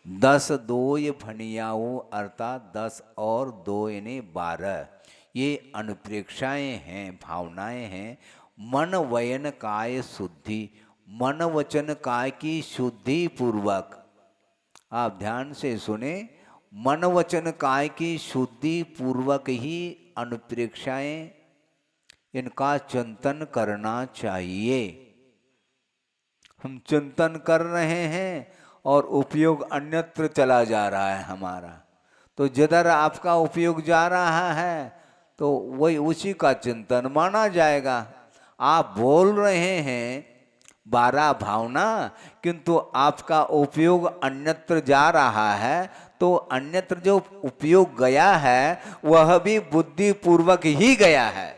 10 दोय फणियाहू अर्थात 10 और 2 यानी 12 ये अनुप्रेक्षाएं हैं, भावनाएं हैं। मन वयन काय शुद्धि, मन वचन काय की शुद्धि पूर्वक, आप ध्यान से सुने, मन वचन काय की शुद्धि पूर्वक ही अनुप्रेक्षाएं, इनका चिंतन करना चाहिए। हम चिंतन कर रहे हैं और उपयोग अन्यत्र चला जा रहा है हमारा। तो जिधर आपका उपयोग जा रहा है तो वही उसी का चिंतन माना जाएगा। आप बोल रहे हैं 12 भावना, किंतु आपका उपयोग अन्यत्र जा रहा है, तो अन्यत्र जो उपयोग गया है वह भी बुद्धि पूर्वक ही गया है,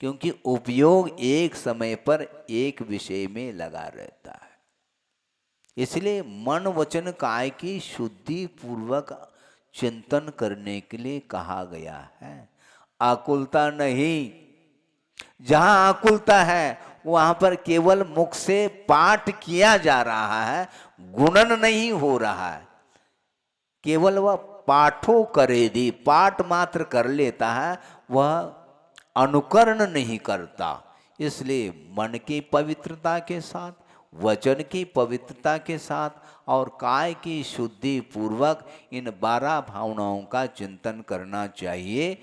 क्योंकि उपयोग एक समय पर एक विषय में लगा रहता है। इसलिए मन वचन काय की शुद्धि पूर्वक चिंतन करने के लिए कहा गया है, आकुलता नहीं। जहां आकुलता है वहां पर केवल मुख से पाठ किया जा रहा है, गुणन नहीं हो रहा है। केवल वह पाठो करे दी, पाठ मात्र कर लेता है, वह अनुकरण नहीं करता। इसलिए मन की पवित्रता के साथ, वचन की पवित्रता के साथ और काय की शुद्धि पूर्वक इन 12 भावनाओं का चिंतन करना चाहिए।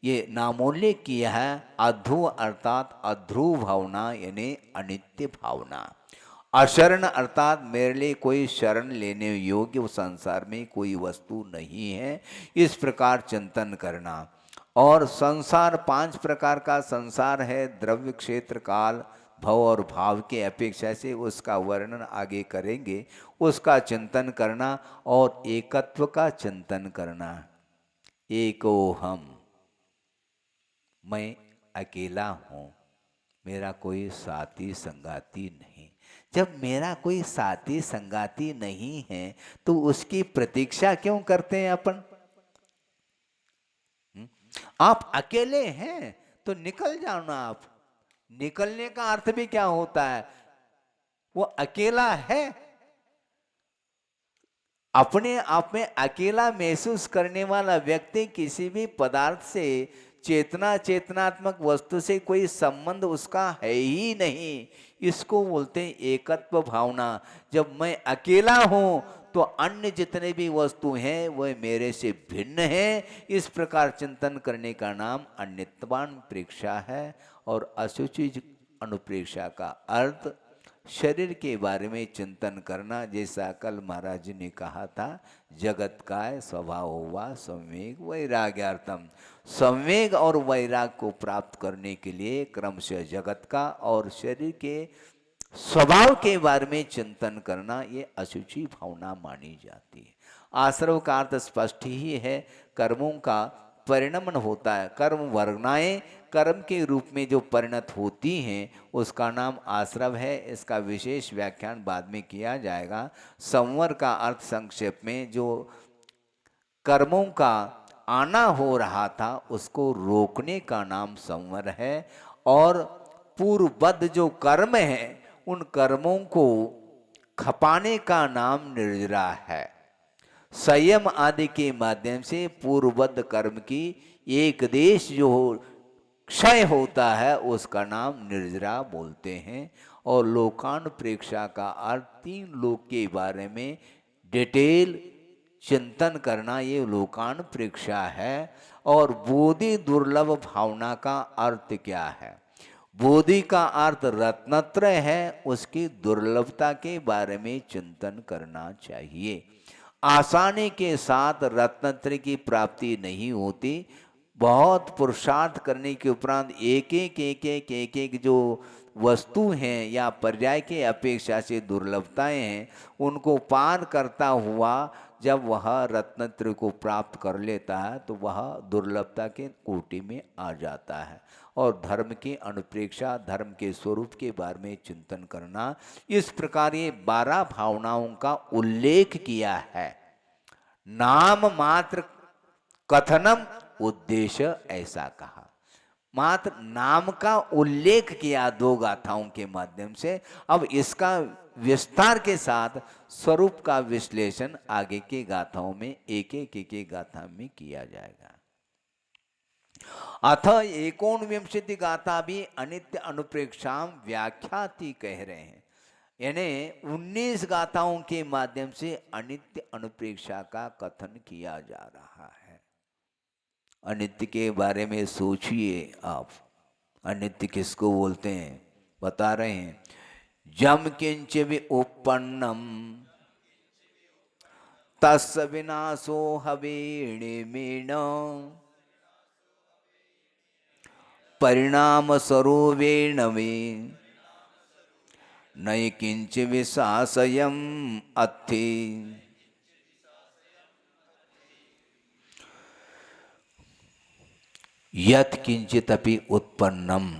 ये नामोल्लेख किया है अध्रुव अर्थात अध्रुव भावना यानी अनित्य भावना। अशरण अर्थात मेरे लिए कोई शरण लेने योग्य उस संसार में कोई वस्तु नहीं है, इस प्रकार चिंतन करना। और संसार 5 प्रकार का संसार है, द्रव्य क्षेत्र काल भव और भाव के अपेक्षा से, उसका वर्णन आगे करेंगे। उसका चिंतन करना और एकत्व का चिंतन करना। एको हम, मैं अकेला हूँ, मेरा कोई साथी संगाती नहीं। जब मेरा कोई साथी संगाती नहीं है तो उसकी प्रतीक्षा क्यों करते हैं अपन? आप अकेले हैं तो निकल जाओ ना। आप निकलने का अर्थ भी क्या होता है? वो अकेला है। अपने आप में अकेला महसूस करने वाला व्यक्ति किसी भी पदार्थ से, चेतनात्मक वस्तु से कोई संबंध उसका है ही नहीं। इसको बोलते हैं एकत्व भावना। जब मैं अकेला हूं तो अन्य जितने भी वस्तु हैं वह मेरे से भिन्न है। इस प्रकार चिंतन करने का नाम अन्यत्वान प्रेक्षा है। और अशुचि अनुप्रेक्षा का अर्थ शरीर के बारे में चिंतन करना। जैसा कल महाराज जी ने कहा था, जगत काय स्वभाव हुआ संवेग वैराग्यार्थम। संवेग और वैराग को प्राप्त करने के लिए क्रमशः जगत का और शरीर के स्वभाव के बारे में चिंतन करना, ये अशुचि भावना मानी जाती है। आश्रव का अर्थ स्पष्ट ही है, कर्मों का परिणमन होता है। कर्म वर्गनाएं कर्म के रूप में जो परिणत होती हैं उसका नाम आश्रव है। इसका विशेष व्याख्यान बाद में किया जाएगा। संवर का अर्थ संक्षेप में जो कर्मों का आना हो रहा था उसको रोकने का नाम संवर है। और पूर्वबद्ध जो कर्म है उन कर्मों को खपाने का नाम निर्जरा है। संयम आदि के माध्यम से पूर्वबद्ध कर्म की एक देश जो क्षय होता है उसका नाम निर्जरा बोलते हैं। और लोकान प्रेक्षा का अर्थ 3 लोक के बारे में डिटेल चिंतन करना, ये लोकान प्रेक्षा है। और बोधि दुर्लभ भावना का अर्थ क्या है? बोधि का अर्थ रत्नत्रय है, उसकी दुर्लभता के बारे में चिंतन करना चाहिए। आसानी के साथ रत्नत्रय की प्राप्ति नहीं होती। बहुत पुरुषार्थ करने के उपरांत एक जो वस्तु हैं या पर्याय के अपेक्षा से दुर्लभताएं हैं, उनको पार करता हुआ जब वह रत्नत्रय को प्राप्त कर लेता है तो वह दुर्लभता के कोटि में आ जाता है। और धर्म की अनुप्रेक्षा, धर्म के स्वरूप के बारे में चिंतन करना, इस प्रकार ये 12 भावनाओं का उल्लेख किया है। नाम मात्र कथनम उद्देश्य, ऐसा कहा। मात्र नाम का उल्लेख किया 2 गाथाओं के माध्यम से। अब इसका विस्तार के साथ स्वरूप का विश्लेषण आगे के गाथाओं में एक गाथा में किया जाएगा। अथ 19 गाथा भी अनित्य अनुप्रेक्षाम व्याख्याति कह रहे हैं। यानी 19 गाथाओं के माध्यम से अनित्य अनुप्रेक्षा का कथन किया जा रहा है। अनित्य के बारे में सोचिए आप, अनित्य किसको बोलते हैं? बता रहे हैं, जम किंच भी उपन्नम तस् विनाशो हवेणेमेण परिणाम स्वरूपेण मे नय किंच विशासयम अत्थि। यत् किंचित अपि उत्पन्नम,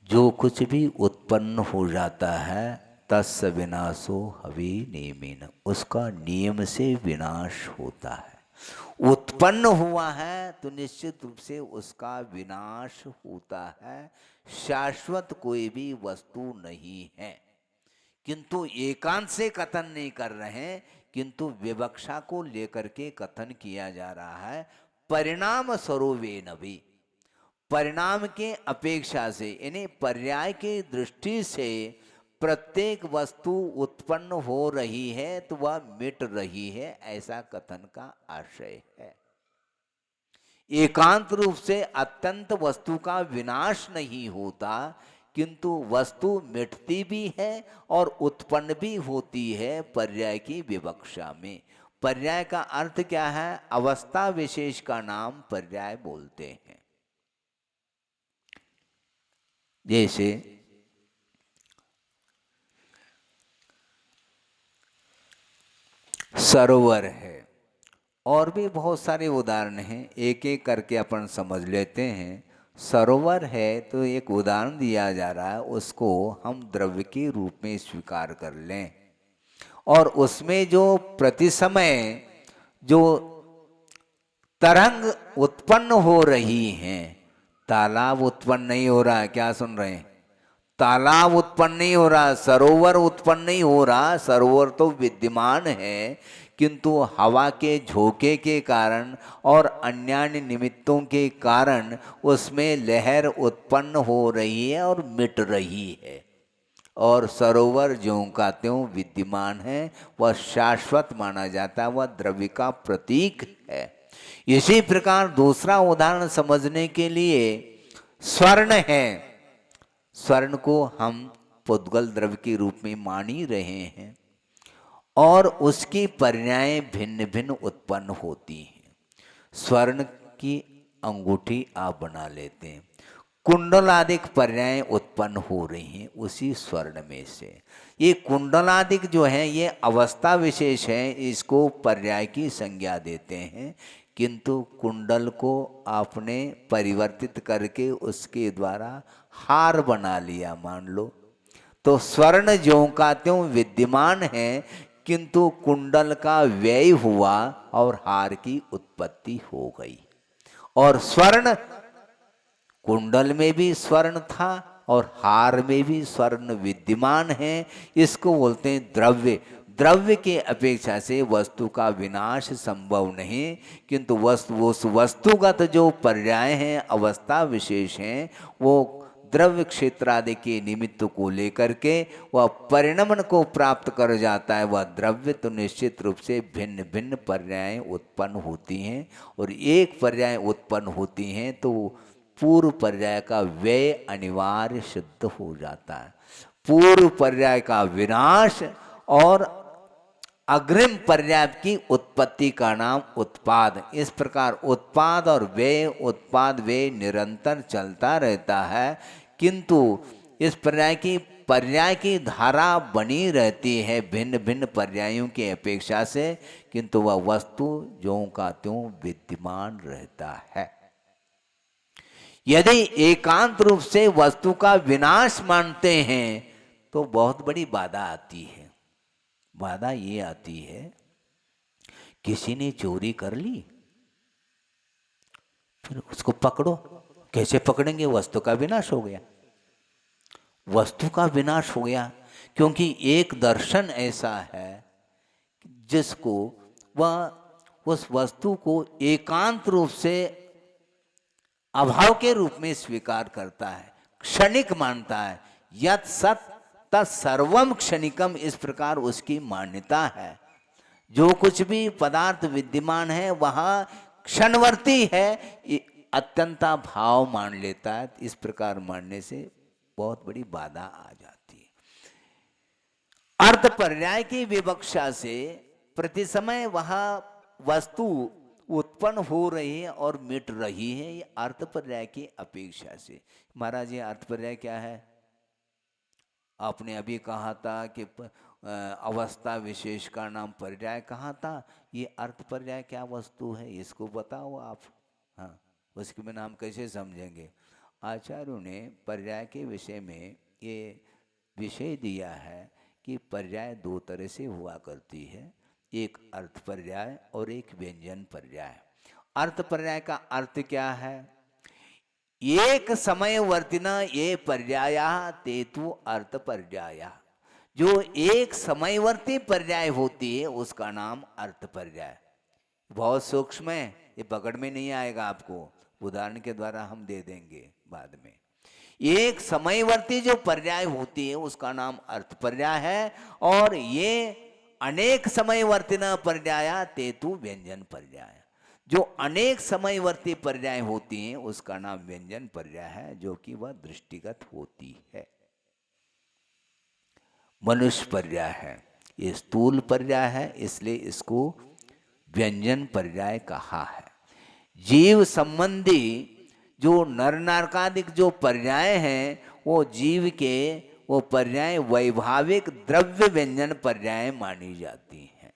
जो कुछ भी उत्पन्न हो जाता है, तस् विनाशो हवि नियमेन, उसका नियम से विनाश होता है। उत्पन्न हुआ है तो निश्चित रूप से उसका विनाश होता है। शाश्वत कोई भी वस्तु नहीं है। किंतु एकांत से कथन नहीं कर रहे हैं, किंतु विवक्षा को लेकर के कथन किया जा रहा है। परिणाम स्वरूपेण भी, परिणाम के अपेक्षा से, यानी पर्याय की दृष्टि से प्रत्येक वस्तु उत्पन्न हो रही है तो वह मिट रही है, ऐसा कथन का आशय है। एकांत रूप से अत्यंत वस्तु का विनाश नहीं होता, किंतु वस्तु मिटती भी है और उत्पन्न भी होती है पर्याय की विवक्षा में। पर्याय का अर्थ क्या है? अवस्था विशेष का नाम पर्याय बोलते हैं। जैसे सरोवर है, और भी बहुत सारे उदाहरण हैं, एक एक करके अपन समझ लेते हैं। सरोवर है तो एक उदाहरण दिया जा रहा है, उसको हम द्रव्य के रूप में स्वीकार कर लें, और उसमें जो प्रति समय जो तरंग उत्पन्न हो रही हैं, तालाब उत्पन्न नहीं हो रहा है, क्या सुन रहे हैं? तालाब उत्पन्न नहीं हो रहा, सरोवर उत्पन्न नहीं हो रहा। सरोवर तो विद्यमान है, किंतु हवा के झोंके के कारण और अन्य निमित्तों के कारण उसमें लहर उत्पन्न हो रही है और मिट रही है। और सरोवर ज्यों का त्यों विद्यमान है, वह शाश्वत माना जाता है, वह द्रव्य का प्रतीक है। इसी प्रकार दूसरा उदाहरण समझने के लिए, स्वर्ण है। स्वर्ण को हम पुद्गल द्रव्य के रूप में मान ही रहे हैं, और उसकी पर्याय भिन्न भिन्न उत्पन्न होती हैं। स्वर्ण की अंगूठी आप बना लेते हैं, कुंडलादिक पर्याय उत्पन्न हो रही हैं उसी स्वर्ण में से। ये कुंडलादिक जो है ये अवस्था विशेष है, इसको पर्याय की संज्ञा देते हैं, किंतु कुंडल को आपने परिवर्तित करके उसके द्वारा हार बना लिया मान लो, तो स्वर्ण ज्यों का त्यों विद्यमान है, किंतु कुंडल का व्यय हुआ और हार की उत्पत्ति हो गई। और स्वर्ण, कुंडल में भी स्वर्ण था और हार में भी स्वर्ण विद्यमान है, इसको बोलते हैं द्रव्य। द्रव्य के अपेक्षा से वस्तु का विनाश संभव नहीं, किंतु उस वस्तुगत जो पर्याय हैं, अवस्था विशेष हैं, वो द्रव्य क्षेत्र आदि के निमित्त को लेकर के वह परिणमन को प्राप्त कर जाता है। वह द्रव्य तो निश्चित रूप से भिन्न भिन्न पर्याय उत्पन्न होती हैं, और एक पर्याय उत्पन्न होती हैं तो पूर्व पर्याय का व्यय अनिवार्य सिद्ध हो जाता है। पूर्व पर्याय का विनाश और अग्रिम पर्याय की उत्पत्ति का नाम उत्पाद। इस प्रकार उत्पाद और व्यय, उत्पाद व्यय निरंतर चलता रहता है, किंतु इस पर्याय की धारा बनी रहती है भिन्न भिन्न पर्यायों की अपेक्षा से, किंतु वह वस्तु ज्यों का त्यों विद्यमान रहता है। यदि एकांत रूप से वस्तु का विनाश मानते हैं तो बहुत बड़ी बाधा आती है। बाधा ये आती है, किसी ने चोरी कर ली, फिर उसको पकड़ो, कैसे पकड़ेंगे? वस्तु का विनाश हो गया। वस्तु का विनाश हो गया, क्योंकि एक दर्शन ऐसा है जिसको वह उस वस्तु को एकांत रूप से अभाव के रूप में स्वीकार करता है, क्षणिक मानता है। यत् सत तत्सर्वम क्षणिकम, इस प्रकार उसकी मान्यता है। जो कुछ भी पदार्थ विद्यमान है वह क्षणवर्ती है, अत्यंता भाव मान लेता है। इस प्रकार मानने से बहुत बड़ी बाधा आ जाती है। अर्थ पर्याय की विवक्षा से प्रति समय वह वस्तु उत्पन्न हो रही है और मिट रही है, ये अर्थ पर्याय की अपेक्षा से। महाराज ये अर्थ पर्याय क्या है? आपने अभी कहा था कि अवस्था विशेष का नाम पर्याय कहा था, ये अर्थ पर्याय क्या वस्तु है इसको बताओ आप। हाँ, उसके बिना हम कैसे समझेंगे? आचार्यों ने पर्याय के विषय में ये विषय दिया है कि पर्याय दो तरह से हुआ करती है, एक अर्थ पर्याय और एक व्यंजन पर्याय। अर्थ पर्याय का अर्थ क्या है? एक समय वर्तिना ये पर्याया तेतु अर्थ पर्याया। जो एक समयवर्ती पर्याय होती है उसका नाम अर्थ पर्याय। बहुत सूक्ष्म है, ये पकड़ में नहीं आएगा आपको, उदाहरण के द्वारा हम दे देंगे बाद में। एक समयवर्ती जो पर्याय होती है उसका नाम अर्थ पर्याय है, और ये अनेक समयवर्तिना पर्याया तेतु व्यंजन पर्याय। जो अनेक समयवर्ती पर्याय होती हैं उसका नाम व्यंजन पर्याय है, जो कि वह दृष्टिगत होती है। मनुष्य पर्याय है, ये स्थूल पर्याय है, इसलिए इसको व्यंजन पर्याय कहा है। जीव संबंधी जो नर नारकादिक जो पर्याय हैं वो जीव के वो पर्याय वैभाविक द्रव्य व्यंजन पर्याय मानी जाती हैं।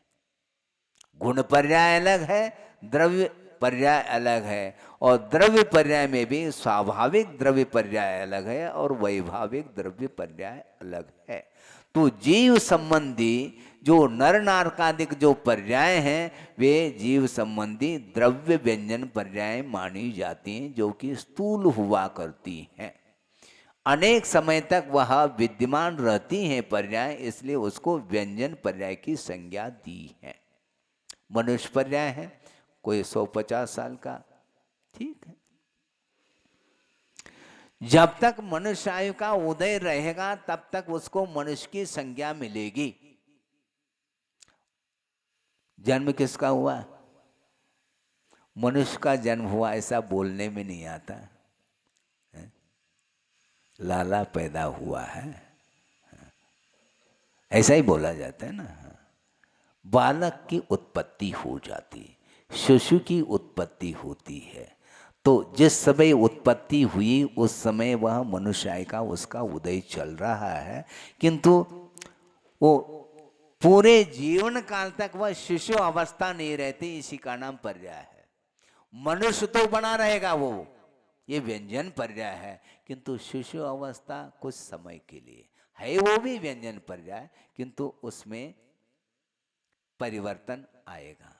गुण पर्याय अलग है, द्रव्य पर्याय अलग है, और द्रव्य पर्याय में भी स्वाभाविक द्रव्य पर्याय अलग है और वैभाविक द्रव्य पर्याय अलग है। तो जीव संबंधी जो नर नारकादिक जो पर्याय हैं वे जीव संबंधी द्रव्य व्यंजन पर्याय मानी जाती हैं, जो कि स्थूल हुआ करती हैं। अनेक समय तक वह विद्यमान रहती हैं पर्याय, इसलिए उसको व्यंजन पर्याय की संज्ञा दी है। मनुष्य पर्याय है, कोई 150 साल का, ठीक है। जब तक मनुष्य आयु का उदय रहेगा तब तक उसको मनुष्य की संज्ञा मिलेगी। जन्म किसका हुआ? मनुष्य का जन्म हुआ, ऐसा बोलने में नहीं आता है? लाला पैदा हुआ है, ऐसा ही बोला जाता है ना। बालक की उत्पत्ति हो जाती, शिशु की उत्पत्ति होती है। तो जिस समय उत्पत्ति हुई उस समय वह मनुष्य का उसका उदय चल रहा है, किंतु वो पूरे जीवन काल तक वह शिशु अवस्था नहीं रहती, इसी का नाम पर्याय है। मनुष्य तो बना रहेगा वो, ये व्यंजन पर्याय है, किंतु शिशु अवस्था कुछ समय के लिए है, वो भी व्यंजन पर्याय, किंतु उसमें परिवर्तन आएगा।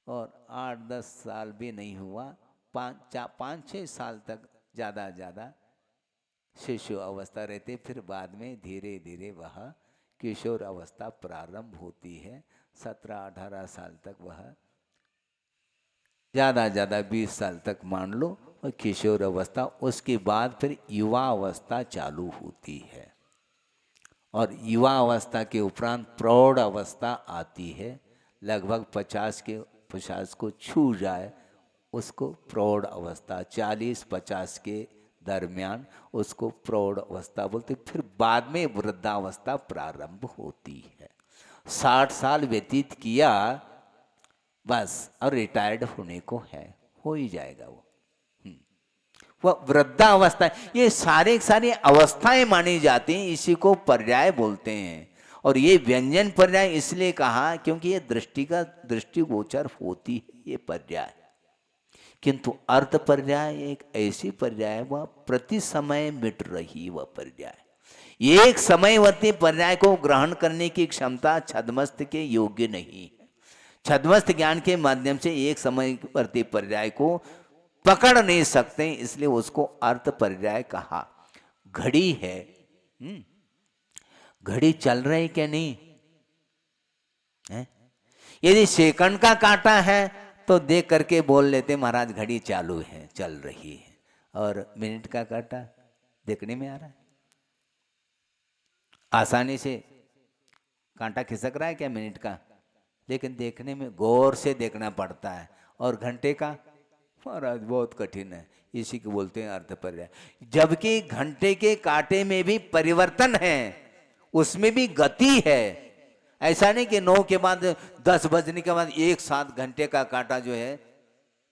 और 8-10 साल भी नहीं हुआ, 5-6 साल तक ज़्यादा शिशु अवस्था रहती, फिर बाद में धीरे धीरे वह किशोर अवस्था प्रारंभ होती है। 17-18 साल तक वह ज़्यादा 20 साल तक मान लो, और किशोर अवस्था, उसके बाद फिर युवा अवस्था चालू होती है, और युवा अवस्था के उपरांत प्रौढ़ अवस्था आती है। लगभग 50 को छू जाए उसको प्रौढ़ अवस्था, 40-50 के दरमियान उसको प्रौढ़ अवस्था बोलते। फिर बाद में वृद्धावस्था प्रारंभ होती है। 60 साल व्यतीत किया बस, और रिटायर्ड होने को है, हो ही जाएगा वो। वह वृद्धावस्था, ये सारी अवस्थाएं मानी जाती हैं, इसी को पर्याय बोलते हैं। और ये व्यंजन पर्याय इसलिए कहा क्योंकि ये दृष्टिगोचर होती है ये पर्याय। किंतु अर्थ पर्याय एक ऐसी पर्याय वह प्रति समय मिट रही वह पर्याय। एक समयवर्ती पर्याय को ग्रहण करने की क्षमता छद्मस्थ के योग्य नहीं है। छद्मस्थ ज्ञान के माध्यम से एक समयवर्ती पर्याय को पकड़ नहीं सकते, इसलिए उसको अर्थ पर्याय कहा। घड़ी है, घड़ी चल रही क्या नहीं है? यदि सेकंड का कांटा है तो देख करके बोल लेते महाराज घड़ी चालू है, चल रही है। और मिनट का कांटा देखने में आ रहा है, आसानी से कांटा खिसक रहा है क्या मिनट का? लेकिन देखने में गौर से देखना पड़ता है। और घंटे का महाराज बहुत कठिन है, इसी को बोलते हैं अर्थ पर्याय। जबकि घंटे के कांटे में भी परिवर्तन है, उसमें भी गति है। ऐसा नहीं कि 9 के बाद 10 बजने के बाद एक साथ घंटे का कांटा जो है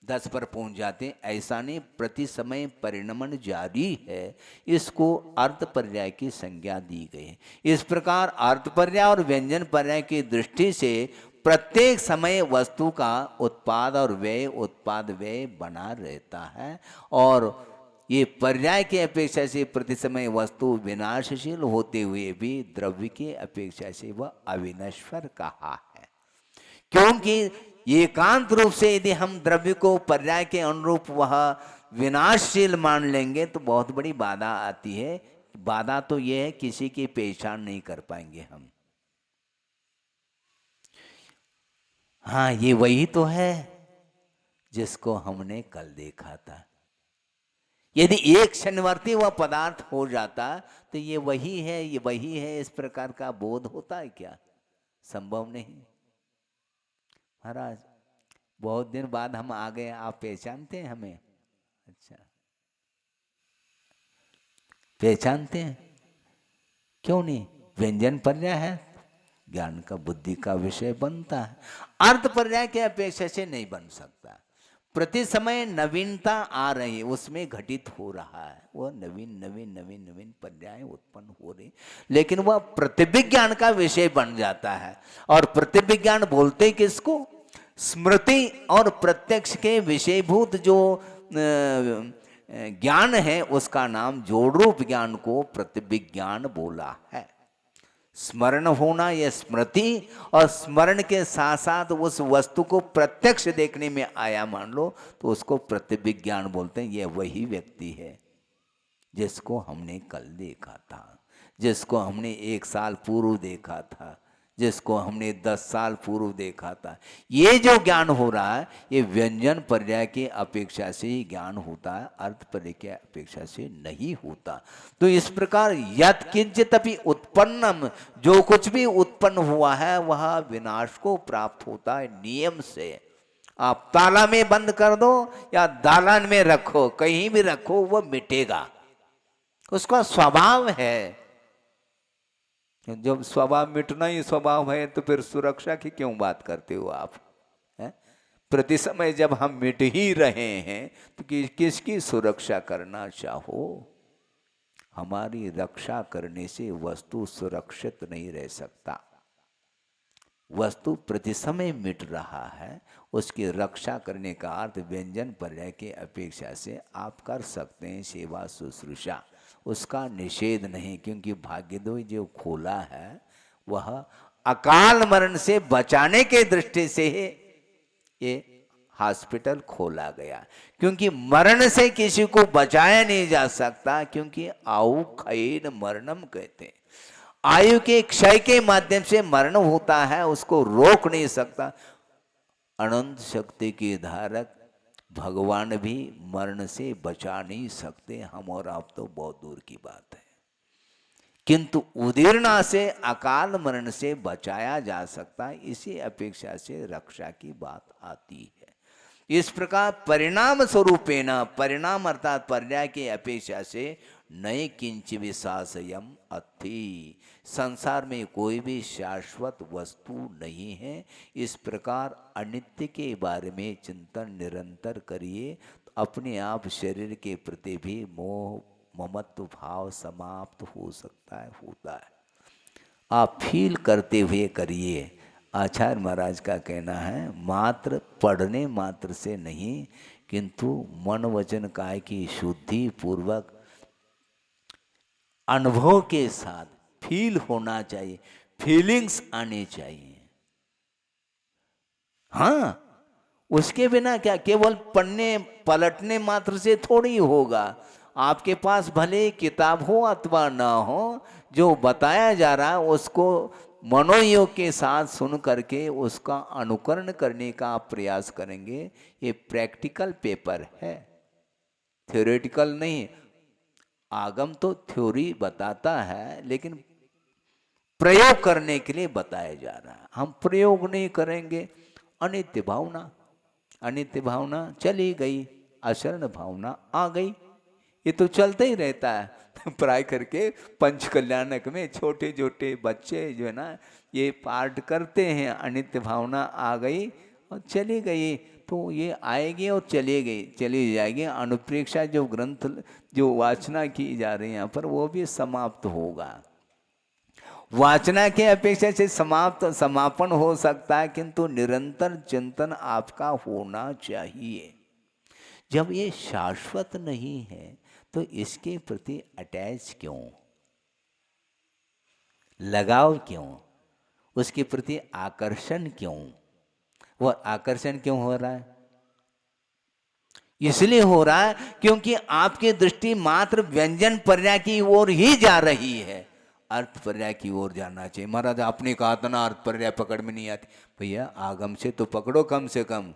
10 पर पहुंच जाते, ऐसा नहीं, प्रति समय परिणमन जारी है। इसको अर्थ पर्याय की संज्ञा दी गई है। इस प्रकार अर्थ पर्याय और व्यंजन पर्याय की दृष्टि से प्रत्येक समय वस्तु का उत्पाद और व्यय, उत्पाद व्यय बना रहता है। और ये पर्याय की अपेक्षा से प्रति समय वस्तु विनाशशील होते हुए भी द्रव्य की अपेक्षा से वह अविनश्वर कहा है। क्योंकि एकांत रूप से यदि हम द्रव्य को पर्याय के अनुरूप वह विनाशशील मान लेंगे तो बहुत बड़ी बाधा आती है। बाधा तो यह है किसी की पहचान नहीं कर पाएंगे हम। हाँ, ये वही तो है जिसको हमने कल देखा था। यदि एक क्षणवर्ती वह पदार्थ हो जाता तो ये वही है, ये वही है, इस प्रकार का बोध होता है क्या? संभव नहीं। महाराज बहुत दिन बाद हम आ गए, आप पहचानते हैं हमें? अच्छा, पहचानते हैं? क्यों नहीं? व्यंजन पर्याय है, ज्ञान का बुद्धि का विषय बनता है। अर्थ पर्याय के अपेक्षा से नहीं बन सकता। प्रति समय नवीनता आ रही है, उसमें घटित हो रहा है, वह नवीन नवीन नवीन नवीन पर्याय उत्पन्न हो रही, लेकिन वह प्रतिविज्ञान का विषय बन जाता है। और प्रतिविज्ञान बोलते किसको? स्मृति और प्रत्यक्ष के विषयभूत जो ज्ञान है उसका नाम जोड़ रूप ज्ञान को प्रतिविज्ञान बोला है। स्मरण होना यह स्मृति, और स्मरण के साथ साथ उस वस्तु को प्रत्यक्ष देखने में आया मान लो तो उसको प्रतिविज्ञान बोलते हैं। यह वही व्यक्ति है जिसको हमने कल देखा था, जिसको हमने 1 साल पूर्व देखा था, जिसको हमने 10 साल पूर्व देखा था। ये जो ज्ञान हो रहा है ये व्यंजन पर्याय की अपेक्षा से ही ज्ञान होता है, अर्थ पर्याय की अपेक्षा से नहीं होता। तो इस प्रकार यत् किंचित अपि उत्पन्नम, जो कुछ भी उत्पन्न हुआ है वह विनाश को प्राप्त होता है नियम से। आप ताला में बंद कर दो या दालान में रखो, कहीं भी रखो, वह मिटेगा, उसका स्वभाव है। जब स्वभाव मिटना ही स्वभाव है तो फिर सुरक्षा की क्यों बात करते हो आप? प्रति समय जब हम मिट ही रहे हैं तो किसकी सुरक्षा करना चाहो? हमारी रक्षा करने से वस्तु सुरक्षित नहीं रह सकता। वस्तु प्रति समय मिट रहा है, उसकी रक्षा करने का अर्थ व्यंजन पर्याय के अपेक्षा से आप कर सकते हैं सेवा शुश्रूषा, उसका निषेध नहीं। क्योंकि भाग्योदय जो खोला है वह अकाल मरण से बचाने के दृष्टि से ये हॉस्पिटल खोला गया। क्योंकि मरण से किसी को बचाया नहीं जा सकता, क्योंकि आयु क्षयेन मरणम कहते हैं। आयु के क्षय के माध्यम से मरण होता है, उसको रोक नहीं सकता। अनंत शक्ति के धारक भगवान भी मरण से बचा नहीं सकते, हम और आप तो बहुत दूर की बात है। किंतु उदीर्णा से अकाल मरण से बचाया जा सकता है, इसी अपेक्षा से रक्षा की बात आती है। इस प्रकार परिणाम स्वरूपेण, परिणाम अर्थात पर्याय की अपेक्षा से नए किंच विशासयम अथि, संसार में कोई भी शाश्वत वस्तु नहीं है। इस प्रकार अनित्य के बारे में चिंतन निरंतर करिए तो अपने आप शरीर के प्रति भी मोह ममत्व भाव समाप्त हो सकता है, होता है। आप फील करते हुए करिए। आचार्य महाराज का कहना है मात्र पढ़ने मात्र से नहीं, किंतु मन वचन काय की शुद्धि पूर्वक अनुभव के साथ फील होना चाहिए, फीलिंग्स आनी चाहिए। हाँ, उसके बिना क्या, केवल पढ़ने पलटने मात्र से थोड़ी होगा। आपके पास भले किताब हो अथवा ना हो, जो बताया जा रहा है उसको मनोयोग के साथ सुन करके उसका अनुकरण करने का आप प्रयास करेंगे। ये प्रैक्टिकल पेपर है, थ्योरेटिकल नहीं। आगम तो थ्योरी बताता है, लेकिन प्रयोग करने के लिए बताया जा रहा है। हम प्रयोग नहीं करेंगे। अनित्य भावना, अनित्य भावना चली गई, अशरण भावना आ गई, ये तो चलते ही रहता है। प्राय करके पंच कल्याणक में छोटे छोटे बच्चे जो है ना ये पाठ करते हैं, अनित्य भावना आ गई और चली गई, तो ये आएगी और चली जाएगी। अनुप्रेक्षा जो ग्रंथ जो वाचना की जा रही है यहाँ पर वो भी समाप्त होगा। वाचना के अपेक्षा से समापन हो सकता है, किंतु निरंतर चिंतन आपका होना चाहिए। जब ये शाश्वत नहीं है तो इसके प्रति अटैच क्यों, लगाव क्यों, उसके प्रति आकर्षण क्यों? वो आकर्षण क्यों हो रहा है? इसलिए हो रहा है क्योंकि आपकी दृष्टि मात्र व्यंजन पर्याय की ओर ही जा रही है, अर्थ पर्याय की ओर जाना चाहिए। महाराज आपने कहा था ना अर्थ पर्याय पकड़ में नहीं आती, भैया आगम से तो पकड़ो कम से कम,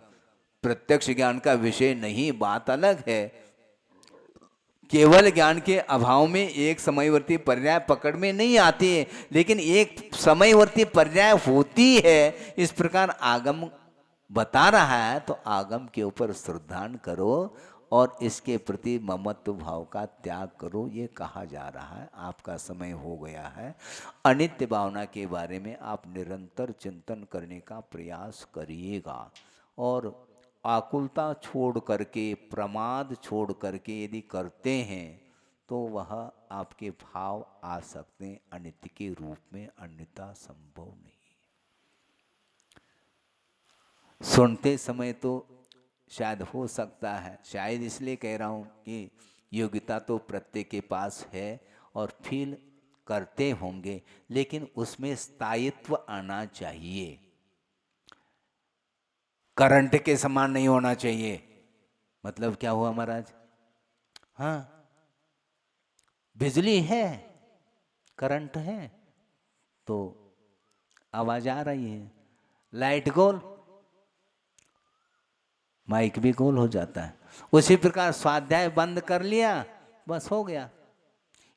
प्रत्यक्ष ज्ञान का विषय नहीं, बात अलग है। केवल ज्ञान के अभाव में एक समयवर्ती पर्याय पकड़ में नहीं आती है, लेकिन एक समयवर्ती पर्याय होती है। इस प्रकार आगम बता रहा है तो आगम के ऊपर श्रद्धान करो और इसके प्रति ममत्व भाव का त्याग करो, ये कहा जा रहा है। आपका समय हो गया है। अनित्य भावना के बारे में आप निरंतर चिंतन करने का प्रयास करिएगा और आकुलता छोड़ करके, प्रमाद छोड़ करके यदि करते हैं तो वह आपके भाव आ सकते हैं अनित्य के रूप में, अन्यथा संभव नहीं। सुनते समय तो शायद हो सकता है, शायद इसलिए कह रहा हूँ कि योग्यता तो प्रत्येक के पास है और फील करते होंगे, लेकिन उसमें स्थायित्व आना चाहिए। करंट के समान नहीं होना चाहिए। मतलब क्या हुआ महाराज? हाँ, बिजली है, करंट है तो आवाज आ रही है, लाइट गोल, माइक भी गोल हो जाता है। उसी प्रकार स्वाध्याय बंद कर लिया, बस हो गया,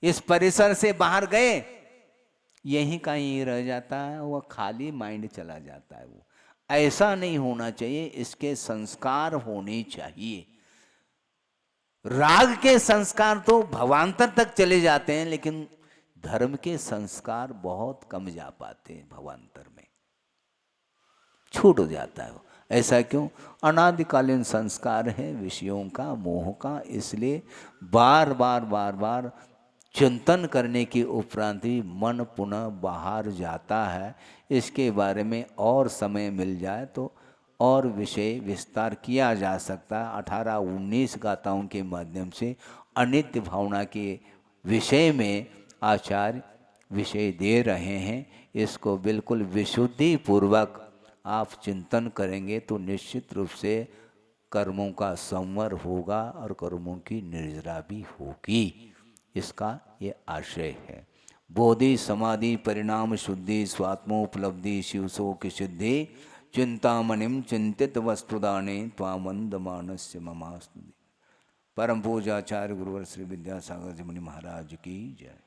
इस परिसर से बाहर गए, यहीं कहीं रह जाता है, वह खाली माइंड चला जाता है। वो ऐसा नहीं होना चाहिए, इसके संस्कार होने चाहिए। राग के संस्कार तो भवांतर तक चले जाते हैं, लेकिन धर्म के संस्कार बहुत कम जा पाते हैं, भवांतर में छूट हो जाता है वो। ऐसा क्यों? अनादिकालीन संस्कार है विषयों का, मोह का, इसलिए बार बार चिंतन करने के उपरांत ही मन पुनः बाहर जाता है। इसके बारे में और समय मिल जाए तो और विषय विस्तार किया जा सकता है। 18-19 गाथाओं के माध्यम से अनित्य भावना के विषय में आचार्य विषय दे रहे हैं। इसको बिल्कुल विशुद्धि पूर्वक आप चिंतन करेंगे तो निश्चित रूप से कर्मों का संवर होगा और कर्मों की निर्जरा भी होगी, इसका ये आशय है। बोधि समाधि परिणाम शुद्धि स्वात्मोपलब्धि शिवशोक सिद्धि चिंतामणिम चिंतित वस्तुदाने त्वामंद मानस्य ममास्तुति। परम पूज्य आचार्य गुरुवर श्री विद्यासागर जी मुनि महाराज की जय।